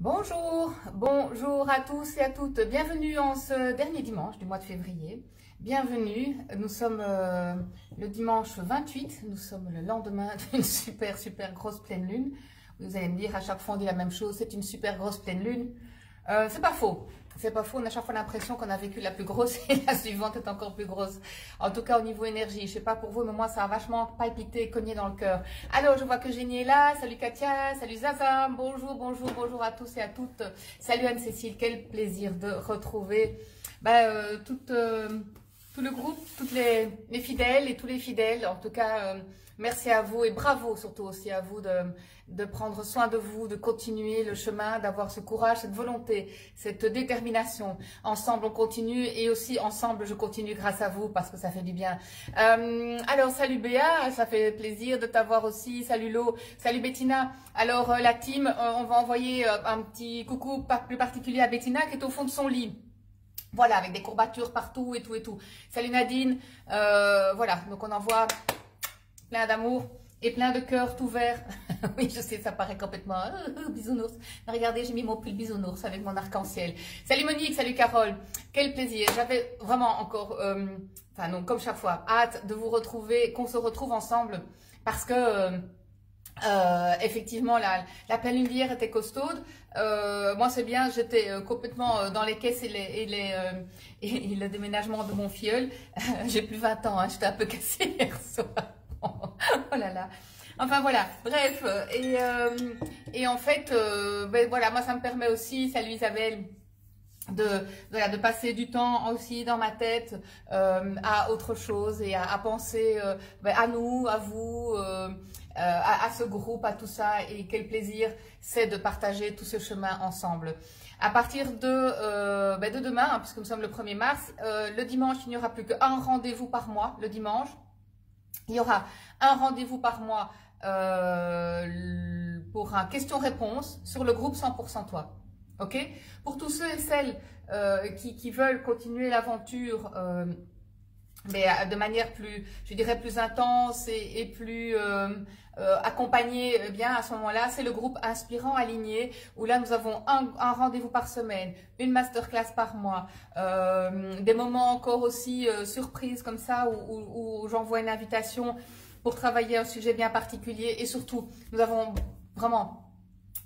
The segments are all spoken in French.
Bonjour, bonjour à tous et à toutes. Bienvenue en ce dernier dimanche du mois de février. Bienvenue, nous sommes le dimanche 28, nous sommes le lendemain d'une super grosse pleine lune. Vous allez me dire, à chaque fois on dit la même chose, c'est une super grosse pleine lune. C'est pas faux, on a chaque fois l'impression qu'on a vécu la plus grosse et la suivante est encore plus grosse. En tout cas au niveau énergie, je sais pas pour vous, mais moi ça a vachement palpité, cogné dans le cœur. Alors je vois que Génie est là, salut Katia, salut Zaza, bonjour à tous et à toutes. Salut Anne-Cécile, quel plaisir de retrouver tout le groupe, toutes les fidèles et tous les fidèles. En tout cas, merci à vous et bravo surtout aussi à vous de prendre soin de vous, de continuer le chemin, d'avoir ce courage, cette volonté, cette détermination. Ensemble, on continue et aussi ensemble, je continue grâce à vous parce que ça fait du bien. Alors, salut Béa, ça fait plaisir de t'avoir aussi. Salut Lo, salut Bettina. Alors, la team, on va envoyer un petit coucou plus particulier à Bettina qui est au fond de son lit. Voilà, avec des courbatures partout et tout. Salut Nadine. Voilà, donc on envoie plein d'amour et plein de cœurs tout verts. Oui, je sais, ça paraît complètement bisounours. Mais regardez, j'ai mis mon pull bisounours avec mon arc-en-ciel. Salut Monique, salut Carole. Quel plaisir. J'avais vraiment encore, enfin non, comme chaque fois, hâte de vous retrouver, qu'on se retrouve ensemble parce que effectivement, la pleine lune d'hier était costaude. Moi, c'est bien, j'étais complètement dans les caisses et le déménagement de mon filleul. J'ai plus 20 ans, hein, j'étais un peu cassée hier soir. Oh là là. Enfin voilà, bref. Et en fait, ben, voilà, moi, ça me permet aussi, salut Isabelle, de passer du temps aussi dans ma tête à autre chose et à penser à nous, à vous, à ce groupe, à tout ça. Et quel plaisir c'est de partager tout ce chemin ensemble. À partir de demain, hein, puisque nous sommes le 1er mars, le dimanche, il n'y aura plus qu'un rendez-vous par mois. Le dimanche, il y aura un rendez-vous par mois pour un question-réponse sur le groupe 100% Toi. Ok, pour tous ceux et celles qui veulent continuer l'aventure, mais de manière plus, je dirais, plus intense et plus accompagnée, bien à ce moment-là, c'est le groupe Inspirant Aligné, où là nous avons un rendez-vous par semaine, une masterclass par mois, des moments encore aussi surprises comme ça, où j'envoie une invitation pour travailler un sujet bien particulier. Et surtout, nous avons vraiment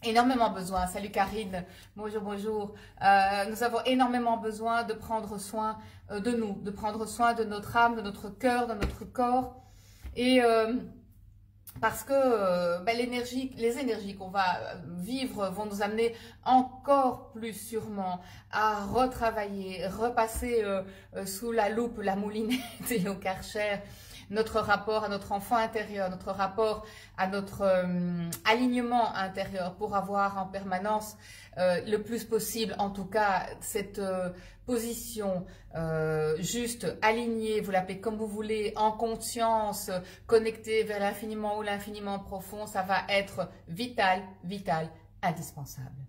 énormément besoin, salut Karine, bonjour, nous avons énormément besoin de prendre soin de nous, de prendre soin de notre âme, de notre cœur, de notre corps, et parce que les énergies qu'on va vivre vont nous amener encore plus sûrement à retravailler, repasser sous la loupe, la moulinette et au Karcher, notre rapport à notre enfant intérieur, notre rapport à notre alignement intérieur pour avoir en permanence le plus possible, en tout cas, cette position juste, alignée, vous l'appelez comme vous voulez, en conscience, connectée vers l'infiniment ou l'infiniment profond, ça va être vital, indispensable.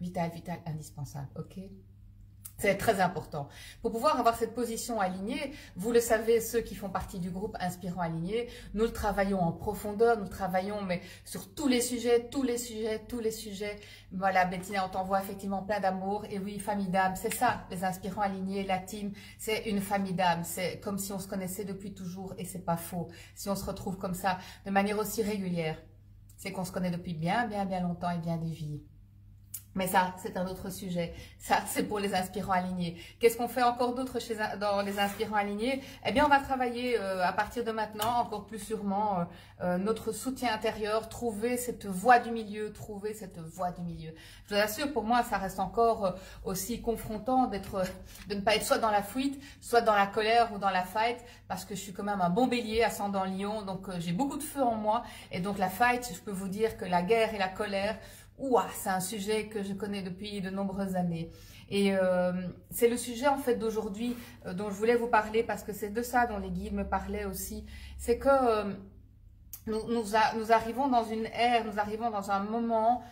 Vital, indispensable, ok ? C'est très important. Pour pouvoir avoir cette position alignée, vous le savez, ceux qui font partie du groupe Inspirant Aligné, nous le travaillons en profondeur, nous travaillons mais sur tous les sujets. Voilà, Bettina, on t'envoie effectivement plein d'amour. Et oui, famille d'âme, c'est ça, les Inspirants Alignés, la team, c'est une famille d'âme. C'est comme si on se connaissait depuis toujours et c'est pas faux. Si on se retrouve comme ça, de manière aussi régulière, c'est qu'on se connaît depuis bien longtemps et bien des vies. Mais ça, c'est un autre sujet. Ça, c'est pour les Inspirants Alignés. Qu'est-ce qu'on fait encore d'autre dans les Inspirants Alignés? Eh bien, on va travailler à partir de maintenant, encore plus sûrement, notre soutien intérieur, trouver cette voie du milieu, Je vous assure, pour moi, ça reste encore aussi confrontant de ne pas être soit dans la fuite, soit dans la colère ou dans la fight, parce que je suis quand même un bon bélier, ascendant lion, donc j'ai beaucoup de feu en moi. Et donc la fight, je peux vous dire que la guerre et la colère, ouah, c'est un sujet que je connais depuis de nombreuses années. Et c'est le sujet en fait d'aujourd'hui dont je voulais vous parler parce que c'est de ça dont les guides me parlaient aussi. C'est que nous arrivons dans une ère, nous arrivons dans un moment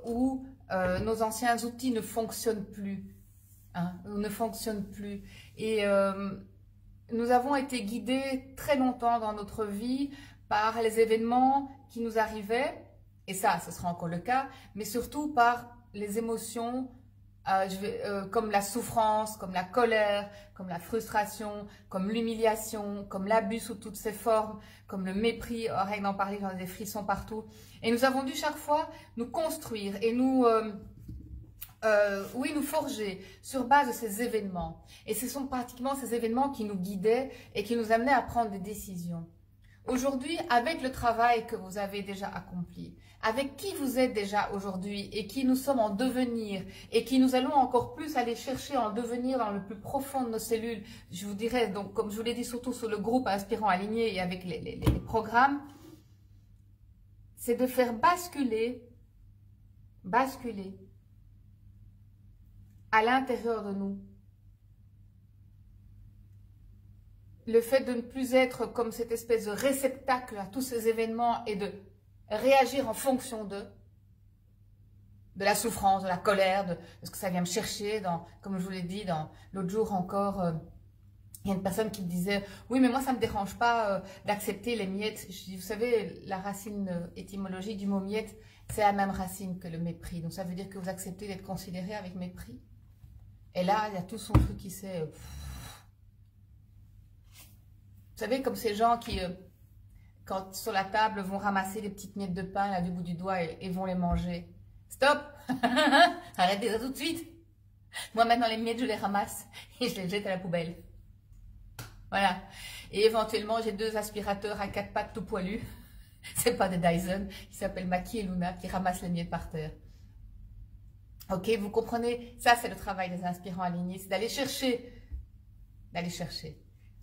où nos anciens outils ne fonctionnent plus. Hein, ne fonctionnent plus. Et nous avons été guidés très longtemps dans notre vie par les événements qui nous arrivaient. Et ça, ce sera encore le cas, mais surtout par les émotions comme la souffrance, comme la colère, comme la frustration, comme l'humiliation, comme l'abus sous toutes ses formes, comme le mépris. Oh, rien d'en parler, j'en ai des frissons partout. Et nous avons dû chaque fois nous construire et nous forger sur base de ces événements. Et ce sont pratiquement ces événements qui nous guidaient et qui nous amenaient à prendre des décisions. Aujourd'hui, avec le travail que vous avez déjà accompli, avec qui vous êtes déjà aujourd'hui et qui nous sommes en devenir et qui nous allons encore plus aller chercher en devenir dans le plus profond de nos cellules, je vous dirais, donc comme je vous l'ai dit, surtout sur le groupe Inspirant Aligné et avec les programmes, c'est de faire basculer à l'intérieur de nous le fait de ne plus être comme cette espèce de réceptacle à tous ces événements et de réagir en fonction de la souffrance, de la colère, de ce que ça vient me chercher, comme je vous l'ai dit, l'autre jour encore, il y a une personne qui me disait « Oui, mais moi, ça ne me dérange pas d'accepter les miettes. » Je dis « Vous savez, la racine étymologique du mot miette, c'est la même racine que le mépris. Donc, ça veut dire que vous acceptez d'être considéré avec mépris. » Et là, il y a tout son truc qui s'est... Vous savez, comme ces gens qui, quand sur la table, vont ramasser des petites miettes de pain là, du bout du doigt et vont les manger. Stop. Arrêtez ça tout de suite. Moi, maintenant, les miettes, je les ramasse et je les jette à la poubelle. Voilà. Et éventuellement, j'ai 2 aspirateurs à 4 pattes tout poilus. C'est pas des Dyson. Ils s'appellent Maki et Luna qui ramassent les miettes par terre. Ok, vous comprenez? Ça, c'est le travail des inspirants alignés. C'est d'aller chercher.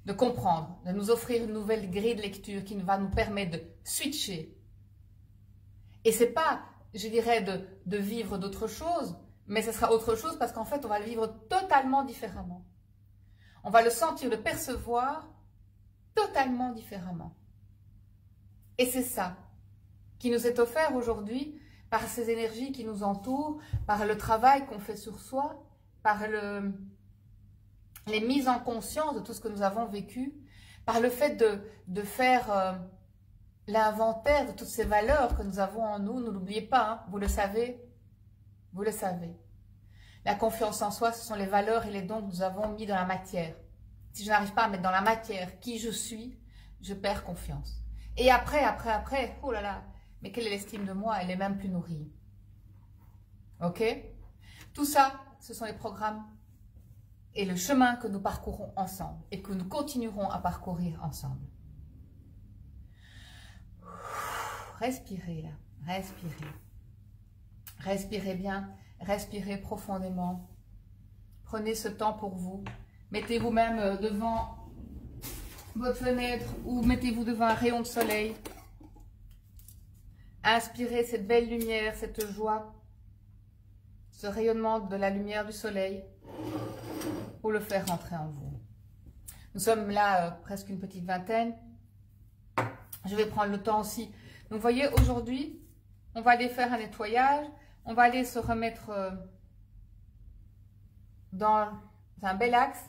De comprendre, de nous offrir une nouvelle grille de lecture qui va nous permettre de switcher. Et c'est pas, je dirais, de vivre d'autre chose, mais ce sera autre chose parce qu'en fait, on va le vivre totalement différemment. On va le sentir, le percevoir totalement différemment. Et c'est ça qui nous est offert aujourd'hui par ces énergies qui nous entourent, par le travail qu'on fait sur soi, par les mises en conscience de tout ce que nous avons vécu, par le fait de faire l'inventaire de toutes ces valeurs que nous avons en nous. Ne l'oubliez pas, hein, vous le savez. La confiance en soi, ce sont les valeurs et les dons que nous avons mis dans la matière. Si je n'arrive pas à mettre dans la matière qui je suis, je perds confiance. Et après, oh là là, mais quelle est l'estime de moi? Elle est même plus nourrie. Ok? Tout ça, ce sont les programmes et le chemin que nous parcourons ensemble et que nous continuerons à parcourir ensemble. Respirez là, respirez. Respirez bien, respirez profondément. Prenez ce temps pour vous. Mettez-vous même devant votre fenêtre ou mettez-vous devant un rayon de soleil. Inspirez cette belle lumière, cette joie, ce rayonnement de la lumière du soleil, pour le faire rentrer en vous. Nous sommes là presque une petite vingtaine. Je vais prendre le temps aussi. Donc, vous voyez, aujourd'hui, on va aller faire un nettoyage. On va aller se remettre dans un bel axe.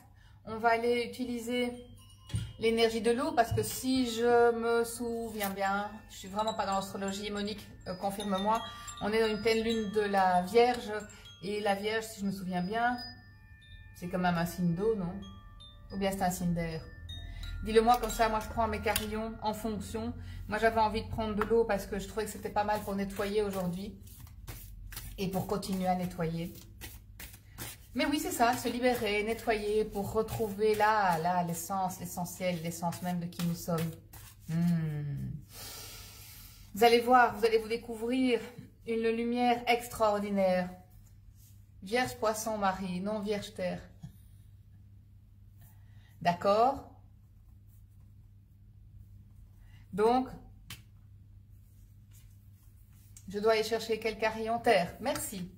On va aller utiliser l'énergie de l'eau parce que si je me souviens bien, je suis vraiment pas dans l'astrologie, Monique, confirme-moi, on est dans une pleine lune de la Vierge. Et la Vierge, si je me souviens bien, c'est quand même un signe d'eau, non? Ou bien c'est un signe d'air? Dis-le-moi comme ça, moi je prends mes carillons en fonction. Moi j'avais envie de prendre de l'eau parce que je trouvais que c'était pas mal pour nettoyer aujourd'hui. Et pour continuer à nettoyer. Mais oui, c'est ça, se libérer, nettoyer pour retrouver là, l'essence, l'essentiel, l'essence même de qui nous sommes. Vous allez voir, vous allez vous découvrir une lumière extraordinaire. Vierge, poisson, Marie, non Vierge, terre. D'accord? Donc, je dois aller chercher quel carillon terre. Merci.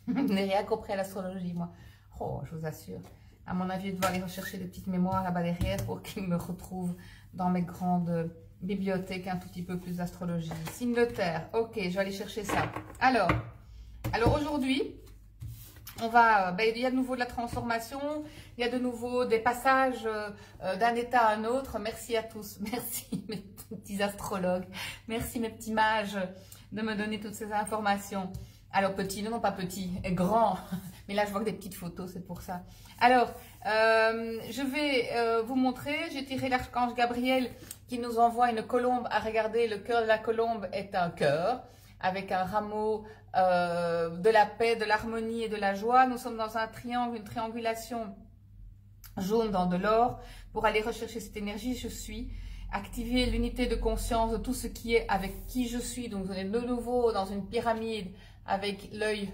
Je n'ai rien compris à l'astrologie, moi. Oh, je vous assure. À mon avis, je dois aller rechercher des petites mémoires là-bas derrière pour qu'ils me retrouvent dans mes grandes bibliothèques un tout petit peu plus d'astrologie. Signe de terre. Ok, je vais aller chercher ça. Alors aujourd'hui, il y a de nouveau de la transformation, il y a de nouveau des passages d'un état à un autre. Merci à tous, merci mes petits astrologues, merci mes petits mages de me donner toutes ces informations. Alors petit, non pas petit, grand, mais là je vois que des petites photos, c'est pour ça. Alors, je vais vous montrer, j'ai tiré l'archange Gabriel qui nous envoie une colombe à regarder. Le cœur de la colombe est un cœur avec un rameau de la paix, de l'harmonie et de la joie. Nous sommes dans un triangle, une triangulation jaune dans de l'or pour aller rechercher cette énergie. Je suis, activer l'unité de conscience de tout ce qui est avec qui je suis. Donc on est de nouveau dans une pyramide avec l'œil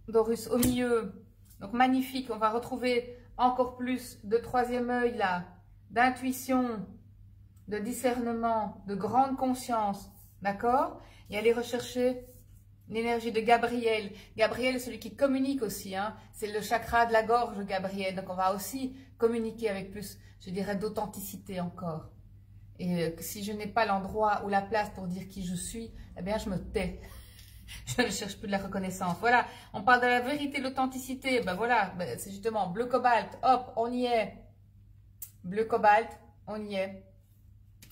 d'Horus au milieu. Donc magnifique, on va retrouver encore plus de troisième œil là, d'intuition, de discernement, de grande conscience, d'accord? Et aller rechercher l'énergie de Gabriel. Gabriel est celui qui communique aussi, hein? C'est le chakra de la gorge, Gabriel. Donc on va aussi communiquer avec plus, je dirais, d'authenticité encore. Et si je n'ai pas l'endroit ou la place pour dire qui je suis, eh bien je me tais. Je ne cherche plus de la reconnaissance. Voilà, on parle de la vérité, l'authenticité. Ben voilà, ben c'est justement bleu cobalt. Hop, on y est. Bleu cobalt, on y est.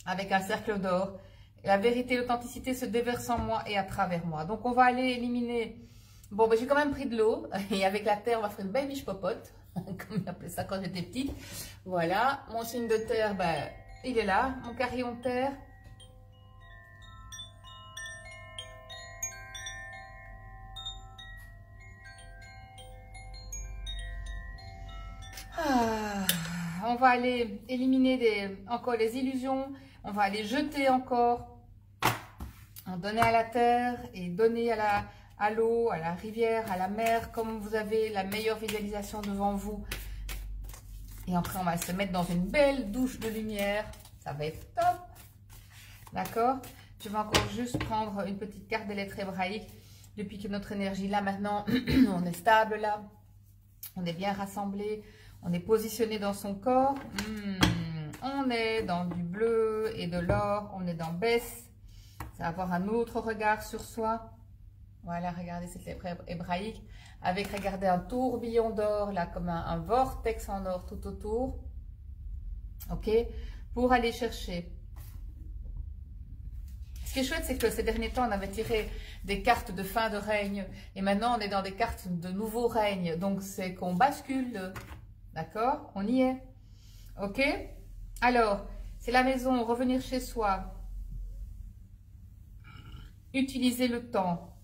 Avec un cercle d'or. La vérité, l'authenticité se déverse en moi et à travers moi. Donc on va aller éliminer. Bon, ben j'ai quand même pris de l'eau. Et avec la terre, on va faire une belle miche popote. Comme on appelait ça quand j'étais petite. Voilà, mon signe de terre, ben, il est là. Mon carillon de terre. On va aller éliminer encore les illusions. On va aller jeter encore. En donner à la terre et donner à l'eau, à la rivière, à la mer, comme vous avez la meilleure visualisation devant vous. Et après, on va se mettre dans une belle douche de lumière. Ça va être top. D'accord? Je vais encore juste prendre une petite carte des lettres hébraïques. Depuis que notre énergie, là, maintenant, on est stable, là. On est bien rassemblé. On est positionné dans son corps. On est dans du bleu et de l'or. On est dans Bess. Ça va avoir un autre regard sur soi. Voilà, regardez cette lettre hébraïque. Avec, regardez, un tourbillon d'or, là, comme un vortex en or tout autour. OK? Pour aller chercher. Ce qui est chouette, c'est que ces derniers temps, on avait tiré des cartes de fin de règne. Et maintenant, on est dans des cartes de nouveau règne. Donc, c'est qu'on bascule. D'accord? On y est. OK? Alors, c'est la maison, revenir chez soi. Utiliser le temps.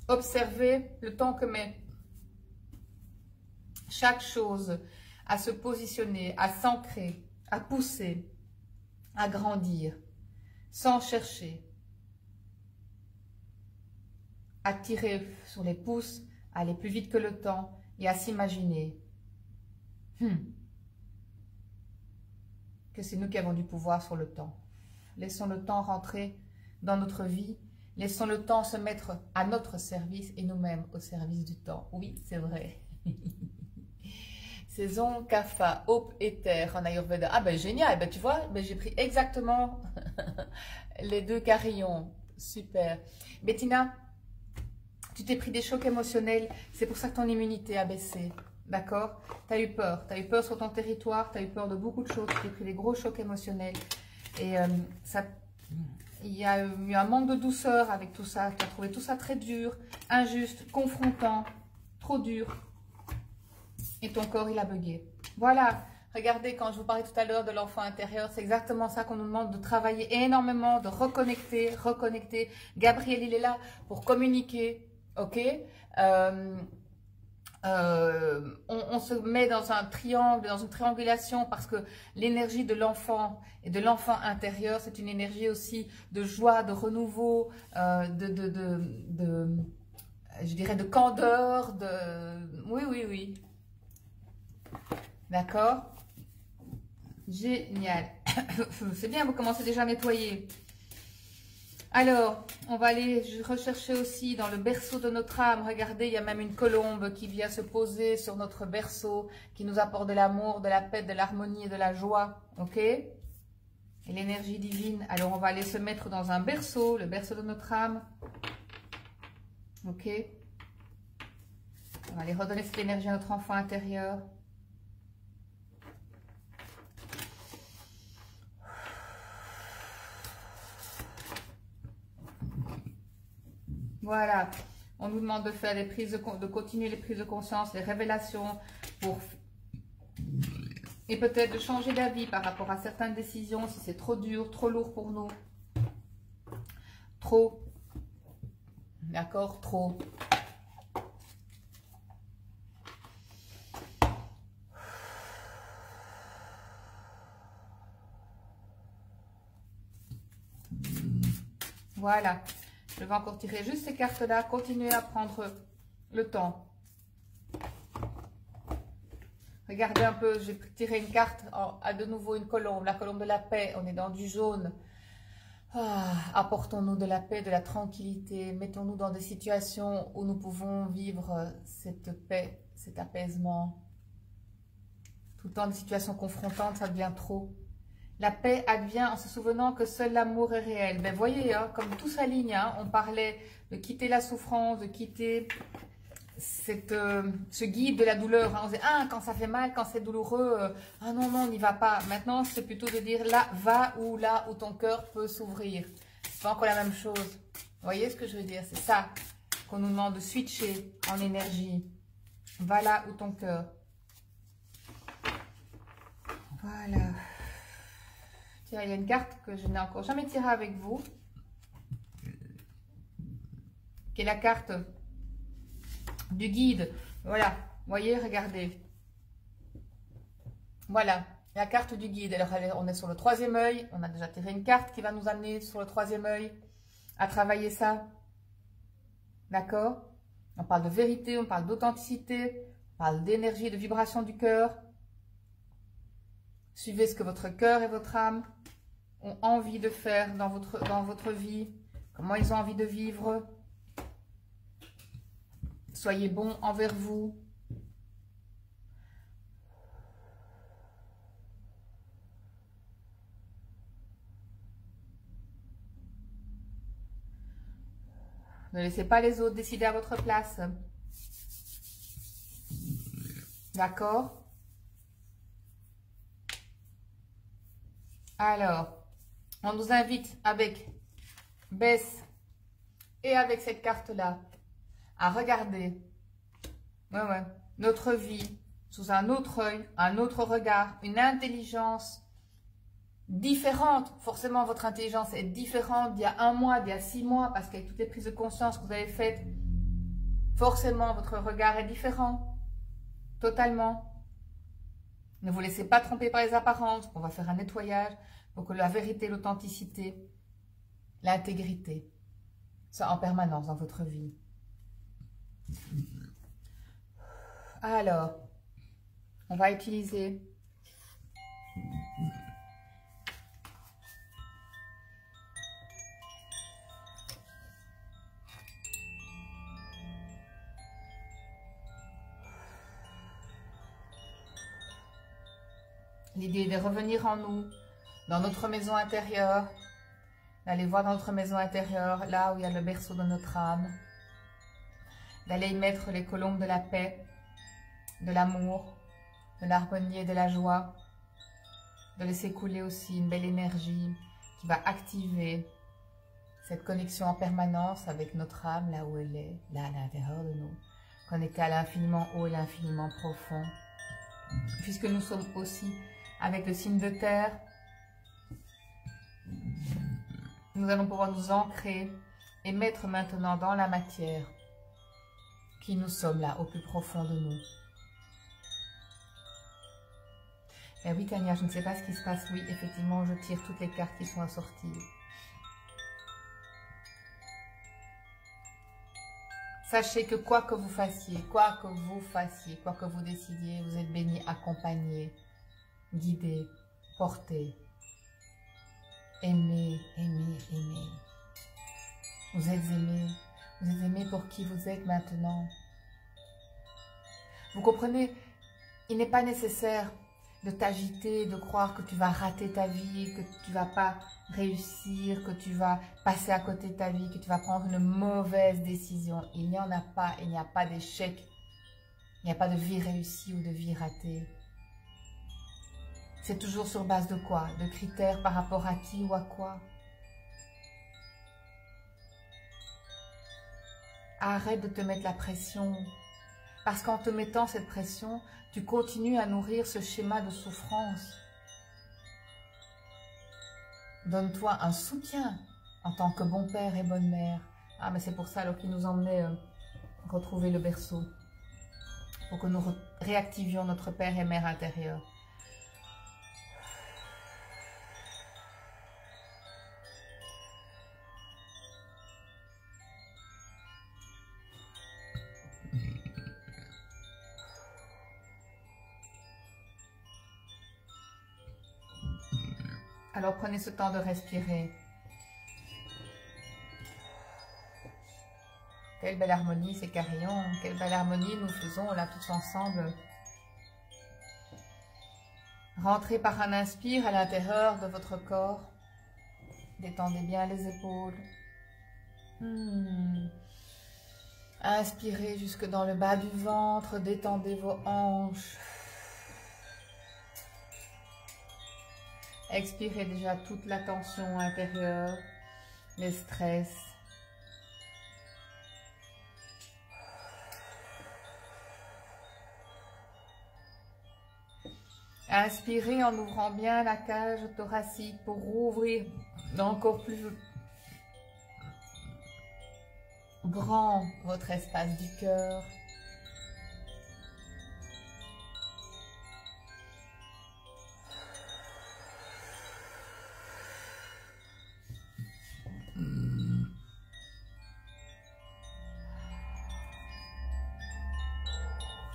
Observer le temps que met chaque chose à se positionner, à s'ancrer, à pousser, à grandir, sans chercher, à tirer sur les pouces, à aller plus vite que le temps et à s'imaginer que c'est nous qui avons du pouvoir sur le temps. Laissons le temps rentrer dans notre vie. Laissons le temps se mettre à notre service et nous-mêmes au service du temps. Oui, c'est vrai. Saison, Kapha, Hope et Terre en Ayurveda. Ah ben génial, ben, tu vois, ben, j'ai pris exactement les deux carillons. Super. Bettina, tu t'es pris des chocs émotionnels. C'est pour ça que ton immunité a baissé. D'accord? Tu as eu peur. Tu as eu peur sur ton territoire. Tu as eu peur de beaucoup de choses. Tu t'es pris des gros chocs émotionnels. Et ça... Il y a eu un manque de douceur avec tout ça. Tu as trouvé tout ça très dur, injuste, confrontant, trop dur. Et ton corps, il a bugué. Voilà. Regardez, quand je vous parlais tout à l'heure de l'enfant intérieur, c'est exactement ça qu'on nous demande de travailler énormément, de reconnecter, reconnecter. Gabriel, il est là pour communiquer. OK? On se met dans un triangle, dans une triangulation parce que l'énergie de l'enfant et de l'enfant intérieur, c'est une énergie aussi de joie, de renouveau, je dirais de candeur, oui, oui, oui. D'accord? Génial. C'est bien, vous commencez déjà à nettoyer. Alors, on va aller rechercher aussi dans le berceau de notre âme. Regardez, il y a même une colombe qui vient se poser sur notre berceau, qui nous apporte de l'amour, de la paix, de l'harmonie et de la joie. OK? Et l'énergie divine. Alors, on va aller se mettre dans un berceau, le berceau de notre âme. Ok. On va aller redonner cette énergie à notre enfant intérieur. Voilà. On nous demande de faire des prises de continuer les prises de conscience, les révélations et peut-être de changer d'avis par rapport à certaines décisions si c'est trop dur, trop lourd pour nous. Trop. D'accord, trop. Voilà. Je vais encore tirer juste ces cartes-là. Continuez à prendre le temps. Regardez un peu, j'ai tiré une carte, à de nouveau une colombe, la colombe de la paix. On est dans du jaune. Apportons-nous de la paix, de la tranquillité. Mettons-nous dans des situations où nous pouvons vivre cette paix, cet apaisement. Tout le temps, des situations confrontantes, ça devient trop. La paix advient en se souvenant que seul l'amour est réel. Ben voyez, hein, comme tout s'aligne, hein, on parlait de quitter la souffrance, de quitter ce guide de la douleur. Hein. On disait, quand ça fait mal, quand c'est douloureux, non, on n'y va pas. Maintenant, c'est plutôt de dire, là où ton cœur peut s'ouvrir. C'est pas encore la même chose. Vous voyez ce que je veux dire? C'est ça qu'on nous demande de switcher en énergie. Va là où ton cœur. Voilà. Tiens, il y a une carte que je n'ai encore jamais tirée avec vous. Qui est la carte du guide. Voilà. Vous voyez, regardez. Voilà. La carte du guide. Alors, on est sur le troisième œil. On a déjà tiré une carte qui va nous amener sur le troisième œil à travailler ça. D'accord? On parle de vérité, on parle d'authenticité, on parle d'énergie, de vibration du cœur. Suivez ce que votre cœur et votre âme ont envie de faire dans votre vie, comment ils ont envie de vivre. Soyez bons envers vous. Ne laissez pas les autres décider à votre place. D'accord? Alors, on nous invite avec Bess et avec cette carte-là à regarder notre vie sous un autre œil, un autre regard, une intelligence différente. Forcément, votre intelligence est différente d'il y a 1 mois, d'il y a 6 mois, parce qu'avec toutes les prises de conscience que vous avez faites, forcément, votre regard est différent. Totalement. Ne vous laissez pas tromper par les apparences. On va faire un nettoyage pour que la vérité, l'authenticité, l'intégrité soient en permanence dans votre vie. Alors, on va utiliser l'idée de revenir en nous, dans notre maison intérieure, d'aller voir dans notre maison intérieure, là où il y a le berceau de notre âme, d'aller y mettre les colombes de la paix, de l'amour, de l'harmonie et de la joie, de laisser couler aussi une belle énergie qui va activer cette connexion en permanence avec notre âme, là où elle est, là à l'intérieur de nous, connectée à l'infiniment haut et l'infiniment profond, puisque nous sommes aussi avec le signe de terre. Nous allons pouvoir nous ancrer et mettre maintenant dans la matière qui nous sommes là, au plus profond de nous. Et oui, Tania, je ne sais pas ce qui se passe. Oui, effectivement, je tire toutes les cartes qui sont assorties. Sachez que quoi que vous fassiez, quoi que vous décidiez, vous êtes bénis, accompagnés, guidés, portés. Aimez, aimez, aimez. Vous êtes aimés pour qui vous êtes maintenant. Vous comprenez, il n'est pas nécessaire de t'agiter, de croire que tu vas rater ta vie, que tu vas pas réussir, que tu vas passer à côté de ta vie, que tu vas prendre une mauvaise décision. Il n'y en a pas, il n'y a pas d'échec, il n'y a pas de vie réussie ou de vie ratée. C'est toujours sur base de quoi? De critères par rapport à qui ou à quoi? Arrête de te mettre la pression. Parce qu'en te mettant cette pression, tu continues à nourrir ce schéma de souffrance. Donne-toi un soutien en tant que bon père et bonne mère. Ah, mais c'est pour ça alors qu'il nous emmenait retrouver le berceau. Pour que nous réactivions notre père et mère intérieur. Alors prenez ce temps de respirer. Quelle belle harmonie ces carillons, quelle belle harmonie nous faisons là tous ensemble. Rentrez par un inspire à l'intérieur de votre corps. Détendez bien les épaules. Inspirez jusque dans le bas du ventre, détendez vos hanches. Expirez déjà toute la tension intérieure, les stress. Inspirez en ouvrant bien la cage thoracique pour rouvrir encore plus grand votre espace du cœur.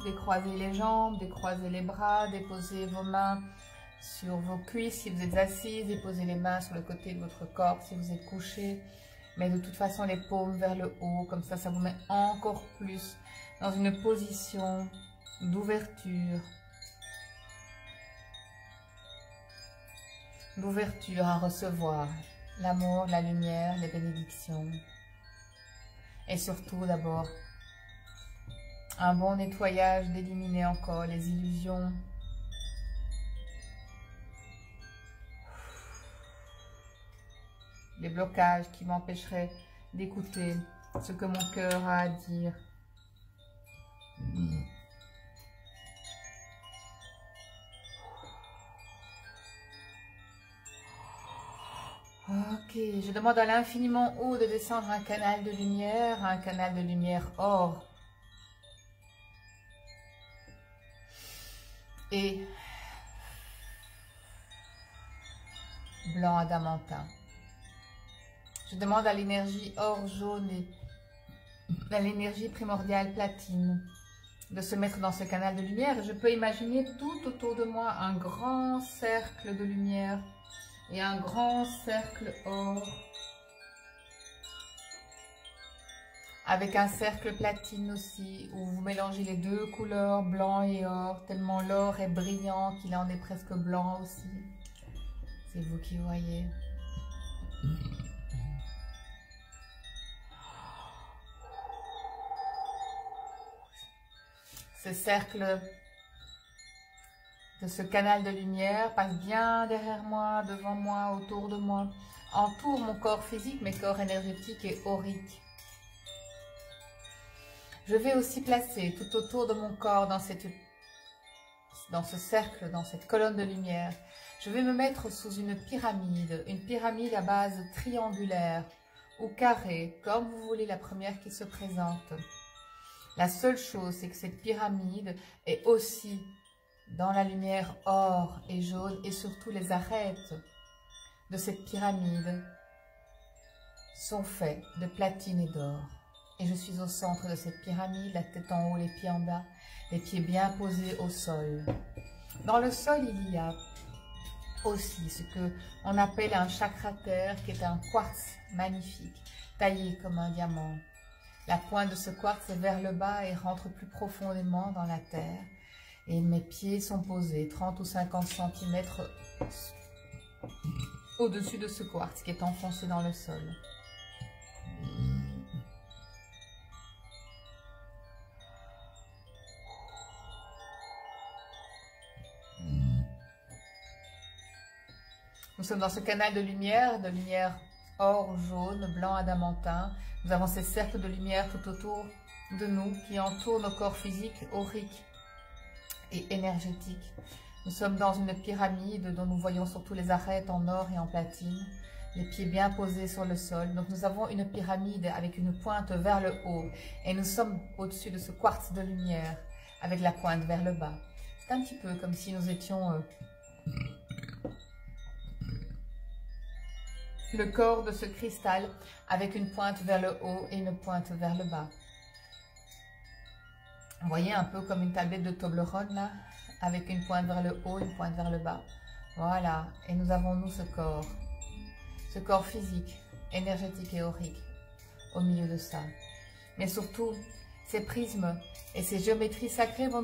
Décroisez les jambes, décroisez les bras, déposez vos mains sur vos cuisses si vous êtes assis, déposez les mains sur le côté de votre corps si vous êtes couché. Mais de toute façon, les paumes vers le haut, comme ça vous met encore plus dans une position d'ouverture. D'ouverture à recevoir l'amour, la lumière, les bénédictions. Et surtout d'abord, un bon nettoyage d'éliminer encore les illusions. Les blocages qui m'empêcheraient d'écouter ce que mon cœur a à dire. Ok, je demande à l'infiniment haut de descendre un canal de lumière or. Et blanc adamantin. Je demande à l'énergie or jaune et à l'énergie primordiale platine de se mettre dans ce canal de lumière. Je peux imaginer tout autour de moi un grand cercle de lumière et un grand cercle or avec un cercle platine aussi où vous mélangez les deux couleurs blanc et or, tellement l'or est brillant qu'il en est presque blanc aussi. C'est vous qui voyez. Ce cercle de ce canal de lumière passe bien derrière moi, devant moi, autour de moi, entoure mon corps physique, mes corps énergétiques et auriques. Je vais aussi placer tout autour de mon corps, dans ce cercle, dans cette colonne de lumière, je vais me mettre sous une pyramide à base triangulaire ou carrée, comme vous voulez la première qui se présente. La seule chose, c'est que cette pyramide est aussi dans la lumière or et jaune et surtout les arêtes de cette pyramide sont faits de platine et d'or. Et je suis au centre de cette pyramide, la tête en haut, les pieds en bas, les pieds bien posés au sol. Dans le sol, il y a aussi ce qu'on appelle un chakrater, qui est un quartz magnifique, taillé comme un diamant. La pointe de ce quartz est vers le bas et rentre plus profondément dans la terre. Et mes pieds sont posés 30 ou 50 centimètres au-dessus de ce quartz qui est enfoncé dans le sol. Nous sommes dans ce canal de lumière or, jaune, blanc, adamantin. Nous avons ces cercles de lumière tout autour de nous qui entourent nos corps physiques, auriques et énergétiques. Nous sommes dans une pyramide dont nous voyons surtout les arêtes en or et en platine, les pieds bien posés sur le sol. Donc nous avons une pyramide avec une pointe vers le haut et nous sommes au-dessus de ce quartz de lumière avec la pointe vers le bas. C'est un petit peu comme si nous étions le corps de ce cristal avec une pointe vers le haut et une pointe vers le bas. Vous voyez un peu comme une tablette de Toblerone là, avec une pointe vers le haut, une pointe vers le bas. Voilà, et nous avons nous ce corps physique, énergétique et aurique au milieu de ça. Mais surtout, ces prismes et ces géométries sacrées vont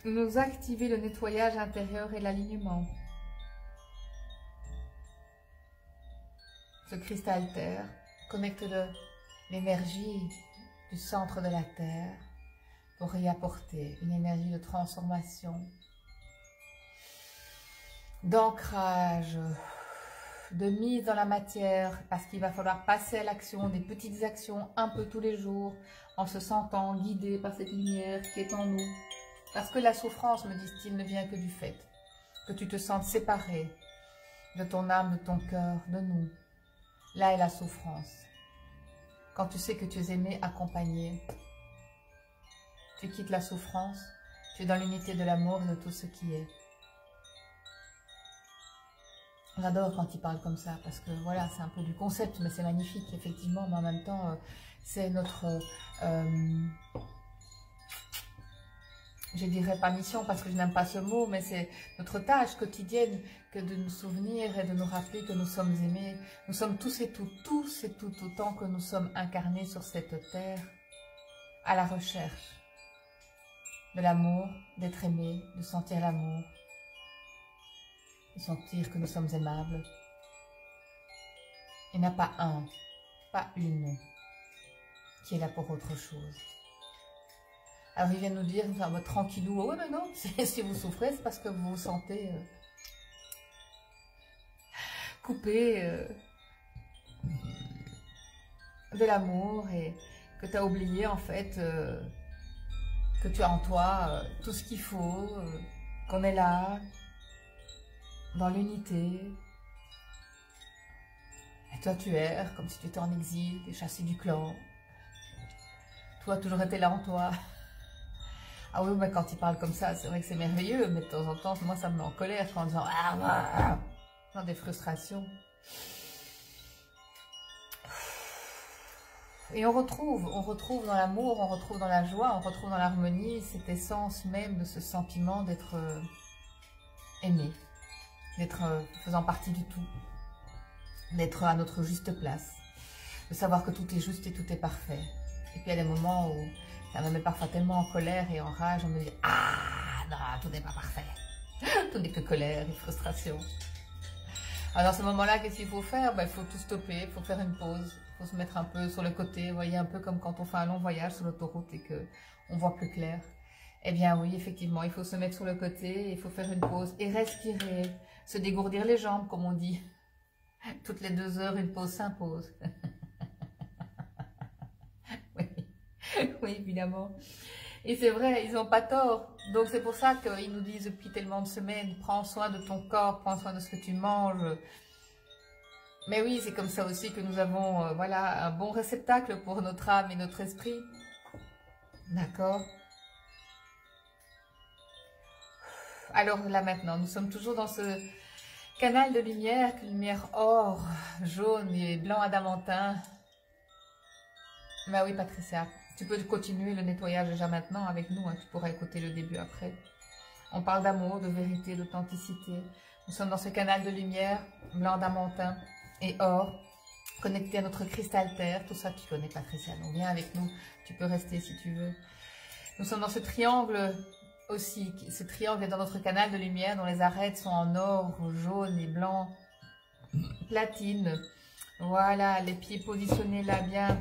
nous activer le nettoyage intérieur et l'alignement. Ce cristal terre connecte l'énergie du centre de la terre pour y apporter une énergie de transformation, d'ancrage, de mise dans la matière, parce qu'il va falloir passer à l'action, des petites actions un peu tous les jours, en se sentant guidé par cette lumière qui est en nous. Parce que la souffrance, me disent-ils, ne vient que du fait que tu te sens séparé de ton âme, de ton cœur, de nous. Là est la souffrance. Quand tu sais que tu es aimé, accompagné, tu quittes la souffrance, tu es dans l'unité de l'amour et de tout ce qui est. J'adore quand il parle comme ça, parce que voilà, c'est un peu du concept, mais c'est magnifique, effectivement, mais en même temps, c'est notre, je dirais pas mission, parce que je n'aime pas ce mot, mais c'est notre tâche quotidienne que de nous souvenir et de nous rappeler que nous sommes aimés. Nous sommes tous et tout autant que nous sommes incarnés sur cette terre, à la recherche de l'amour, d'être aimé, de sentir l'amour, de sentir que nous sommes aimables. Il n'y en a pas un, pas une, qui est là pour autre chose. Alors il vient nous dire, enfin, tranquillou, oh mais non, si vous souffrez, c'est parce que vous vous sentez coupé de l'amour et que tu as oublié en fait que tu as en toi tout ce qu'il faut, qu'on est là, dans l'unité. Et toi tu erres comme si tu étais en exil, tu es chassé du clan. Toi toujours été là en toi. Ah oui, mais quand il parle comme ça, c'est vrai que c'est merveilleux, mais de temps en temps, moi ça me met en colère en disant dans des frustrations. Et on retrouve dans l'amour, on retrouve dans la joie, on retrouve dans l'harmonie cette essence même de ce sentiment d'être aimé, d'être faisant partie du tout, d'être à notre juste place, de savoir que tout est juste et tout est parfait. Et puis il y a des moments où ça me met parfois tellement en colère et en rage, on me dit « Ah, non, tout n'est pas parfait. Tout n'est que colère et frustration. » Alors dans ce moment-là, qu'est-ce qu'il faut faire? Il faut tout stopper, il faut faire une pause, il faut se mettre un peu sur le côté, vous voyez, un peu comme quand on fait un long voyage sur l'autoroute et qu'on voit plus clair. Eh bien oui, effectivement, il faut se mettre sur le côté, il faut faire une pause et respirer, se dégourdir les jambes, comme on dit. Toutes les 2 heures, une pause s'impose. Oui, évidemment. Et c'est vrai, ils n'ont pas tort. Donc c'est pour ça qu'ils nous disent depuis tellement de semaines, prends soin de ton corps, prends soin de ce que tu manges. Mais oui, c'est comme ça aussi que nous avons voilà, un bon réceptacle pour notre âme et notre esprit. D'accord? Alors là maintenant, nous sommes toujours dans ce canal de lumière, lumière or, jaune et blanc adamantin. Bah oui, Patricia. Tu peux continuer le nettoyage déjà maintenant avec nous, hein, tu pourras écouter le début après. On parle d'amour, de vérité, d'authenticité. Nous sommes dans ce canal de lumière, blanc d'amentin et or, connecté à notre cristal terre. Tout ça, tu connais, Patricia. Donc viens avec nous, tu peux rester si tu veux. Nous sommes dans ce triangle aussi. Ce triangle est dans notre canal de lumière dont les arêtes sont en or, jaune et blanc, platine. Voilà, les pieds positionnés là bien.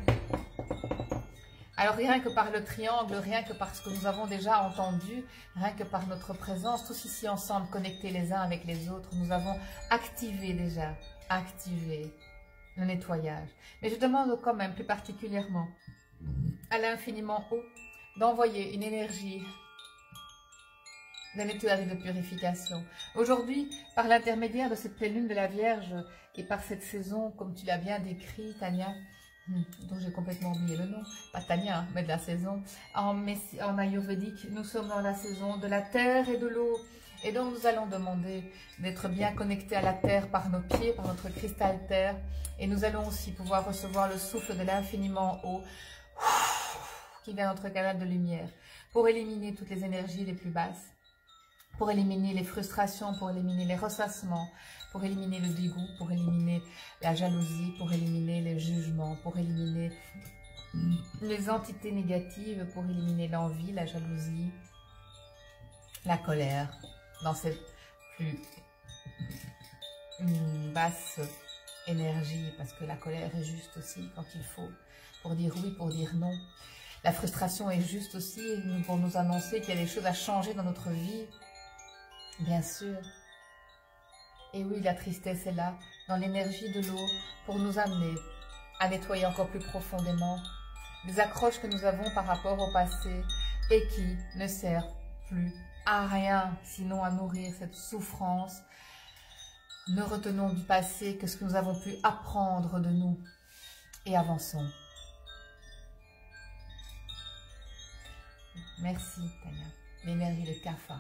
Alors rien que par le triangle, rien que par ce que nous avons déjà entendu, rien que par notre présence, tous ici ensemble, connectés les uns avec les autres, nous avons activé déjà, le nettoyage. Mais je demande quand même plus particulièrement à l'infiniment haut d'envoyer une énergie de nettoyage et de purification. Aujourd'hui, par l'intermédiaire de cette pleine lune de la Vierge et par cette saison, comme tu l'as bien décrit, Tania, dont j'ai complètement oublié le nom, pas Tania, mais de la saison, en ayurvédique, nous sommes dans la saison de la terre et de l'eau. Et donc nous allons demander d'être bien connectés à la terre par nos pieds, par notre cristal terre. Et nous allons aussi pouvoir recevoir le souffle de l'infiniment haut qui vient de notre canal de lumière pour éliminer toutes les énergies les plus basses, pour éliminer les frustrations, pour éliminer les ressassements, pour éliminer le dégoût, pour éliminer la jalousie, pour éliminer les jugements, pour éliminer les entités négatives, pour éliminer l'envie, la jalousie, la colère, dans cette plus basse énergie, parce que la colère est juste aussi quand il faut, pour dire oui, pour dire non. La frustration est juste aussi pour nous annoncer qu'il y a des choses à changer dans notre vie, bien sûr. Et oui, la tristesse est là, dans l'énergie de l'eau, pour nous amener à nettoyer encore plus profondément les accroches que nous avons par rapport au passé et qui ne servent plus à rien, sinon à nourrir cette souffrance. Ne retenons du passé que ce que nous avons pu apprendre de nous et avançons. Merci, Tania. L'énergie de Kapha.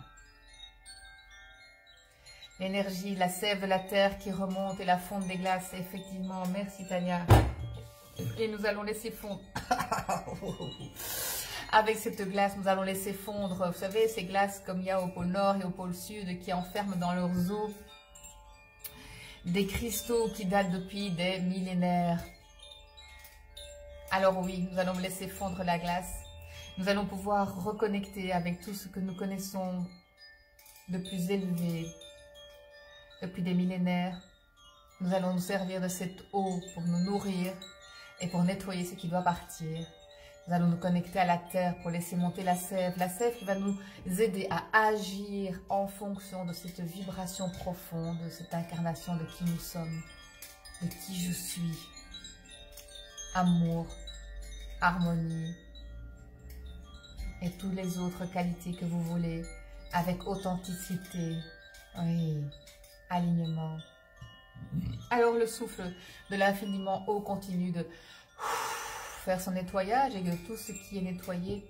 L'énergie, la sève de la terre qui remonte et la fonte des glaces, effectivement. Merci Tania. Et nous allons laisser fondre. Avec cette glace, nous allons laisser fondre, vous savez, ces glaces comme il y a au pôle Nord et au pôle Sud qui enferment dans leurs eaux des cristaux qui datent depuis des millénaires. Alors oui, nous allons laisser fondre la glace. Nous allons pouvoir reconnecter avec tout ce que nous connaissons de plus élevé depuis des millénaires. Nous allons nous servir de cette eau pour nous nourrir et pour nettoyer ce qui doit partir. Nous allons nous connecter à la terre pour laisser monter la sève qui va nous aider à agir en fonction de cette vibration profonde, de cette incarnation de qui nous sommes, de qui je suis. Amour, harmonie et toutes les autres qualités que vous voulez, avec authenticité, oui, alignement. Alors le souffle de l'infiniment haut continue de faire son nettoyage et que tout ce qui est nettoyé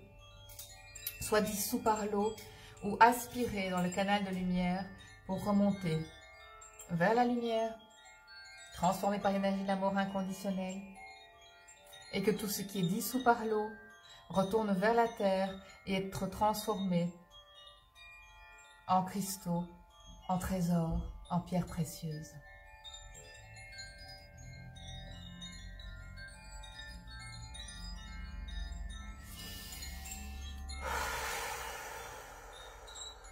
soit dissous par l'eau ou aspiré dans le canal de lumière pour remonter vers la lumière, transformé par l'énergie de l'amour inconditionnel, et que tout ce qui est dissous par l'eau retourne vers la terre et être transformé en cristaux, en trésors, en pierres précieuses.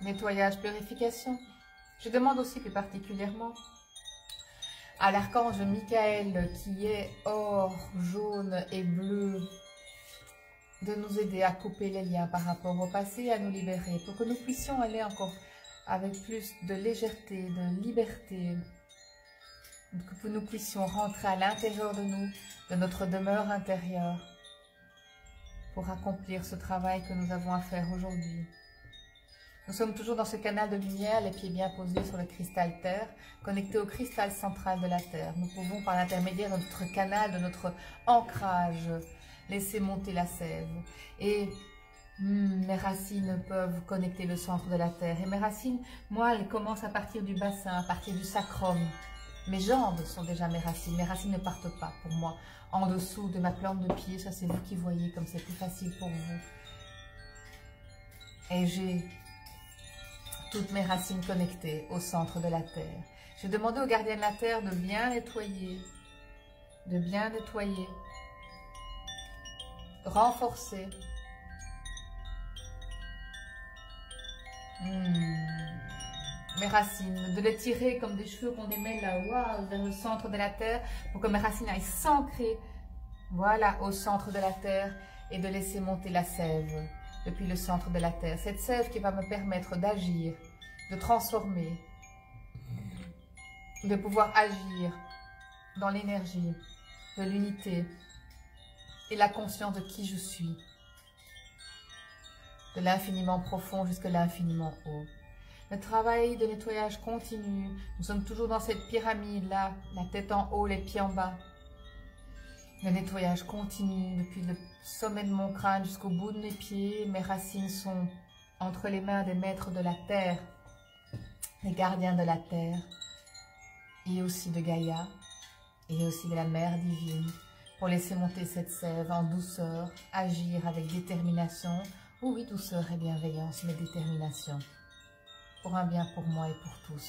Nettoyage, purification. Je demande aussi plus particulièrement à l'archange Michael qui est or, jaune et bleu de nous aider à couper les liens par rapport au passé et à nous libérer pour que nous puissions aller encore avec plus de légèreté, de liberté, que nous puissions rentrer à l'intérieur de nous, de notre demeure intérieure pour accomplir ce travail que nous avons à faire aujourd'hui. Nous sommes toujours dans ce canal de lumière, les pieds bien posés sur le cristal terre, connectés au cristal central de la terre. Nous pouvons, par l'intermédiaire de notre canal, de notre ancrage, laisser monter la sève. Et mes racines peuvent connecter le centre de la terre. Et mes racines, moi, elles commencent à partir du bassin, à partir du sacrum. Mes jambes sont déjà mes racines. Mes racines ne partent pas pour moi. En dessous de ma plante de pied, ça c'est vous qui voyez comme c'est plus facile pour vous. Et j'ai toutes mes racines connectées au centre de la terre. Je demandais au gardien de la terre de bien nettoyer, renforcer Mes racines, de les tirer comme des cheveux qu'on démêle là, waouh, vers le centre de la terre, pour que mes racines aillent s'ancrer, voilà, au centre de la terre, et de laisser monter la sève depuis le centre de la terre. Cette sève qui va me permettre d'agir, de transformer, de pouvoir agir dans l'énergie de l'unité et la conscience de qui je suis, de l'infiniment profond jusqu'à l'infiniment haut. Le travail de nettoyage continue. Nous sommes toujours dans cette pyramide-là, la tête en haut, les pieds en bas. Le nettoyage continue depuis le sommet de mon crâne jusqu'au bout de mes pieds. Mes racines sont entre les mains des maîtres de la terre, les gardiens de la terre, et aussi de Gaïa, et aussi de la mère divine, pour laisser monter cette sève en douceur, agir avec détermination. Oui, douceur et bienveillance, mais détermination. Pour un bien pour moi et pour tous.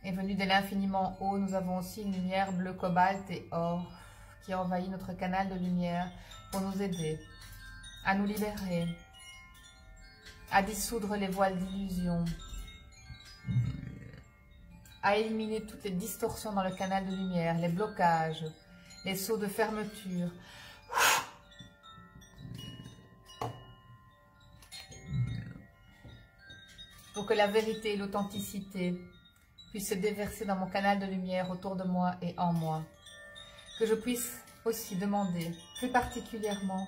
Et venu de l'infiniment haut, nous avons aussi une lumière bleu cobalt et or qui envahit notre canal de lumière pour nous aider à nous libérer, à dissoudre les voiles d'illusion, à éliminer toutes les distorsions dans le canal de lumière, les blocages, les sauts de fermeture, pour que la vérité et l'authenticité puissent se déverser dans mon canal de lumière autour de moi et en moi. Que je puisse aussi demander, plus particulièrement,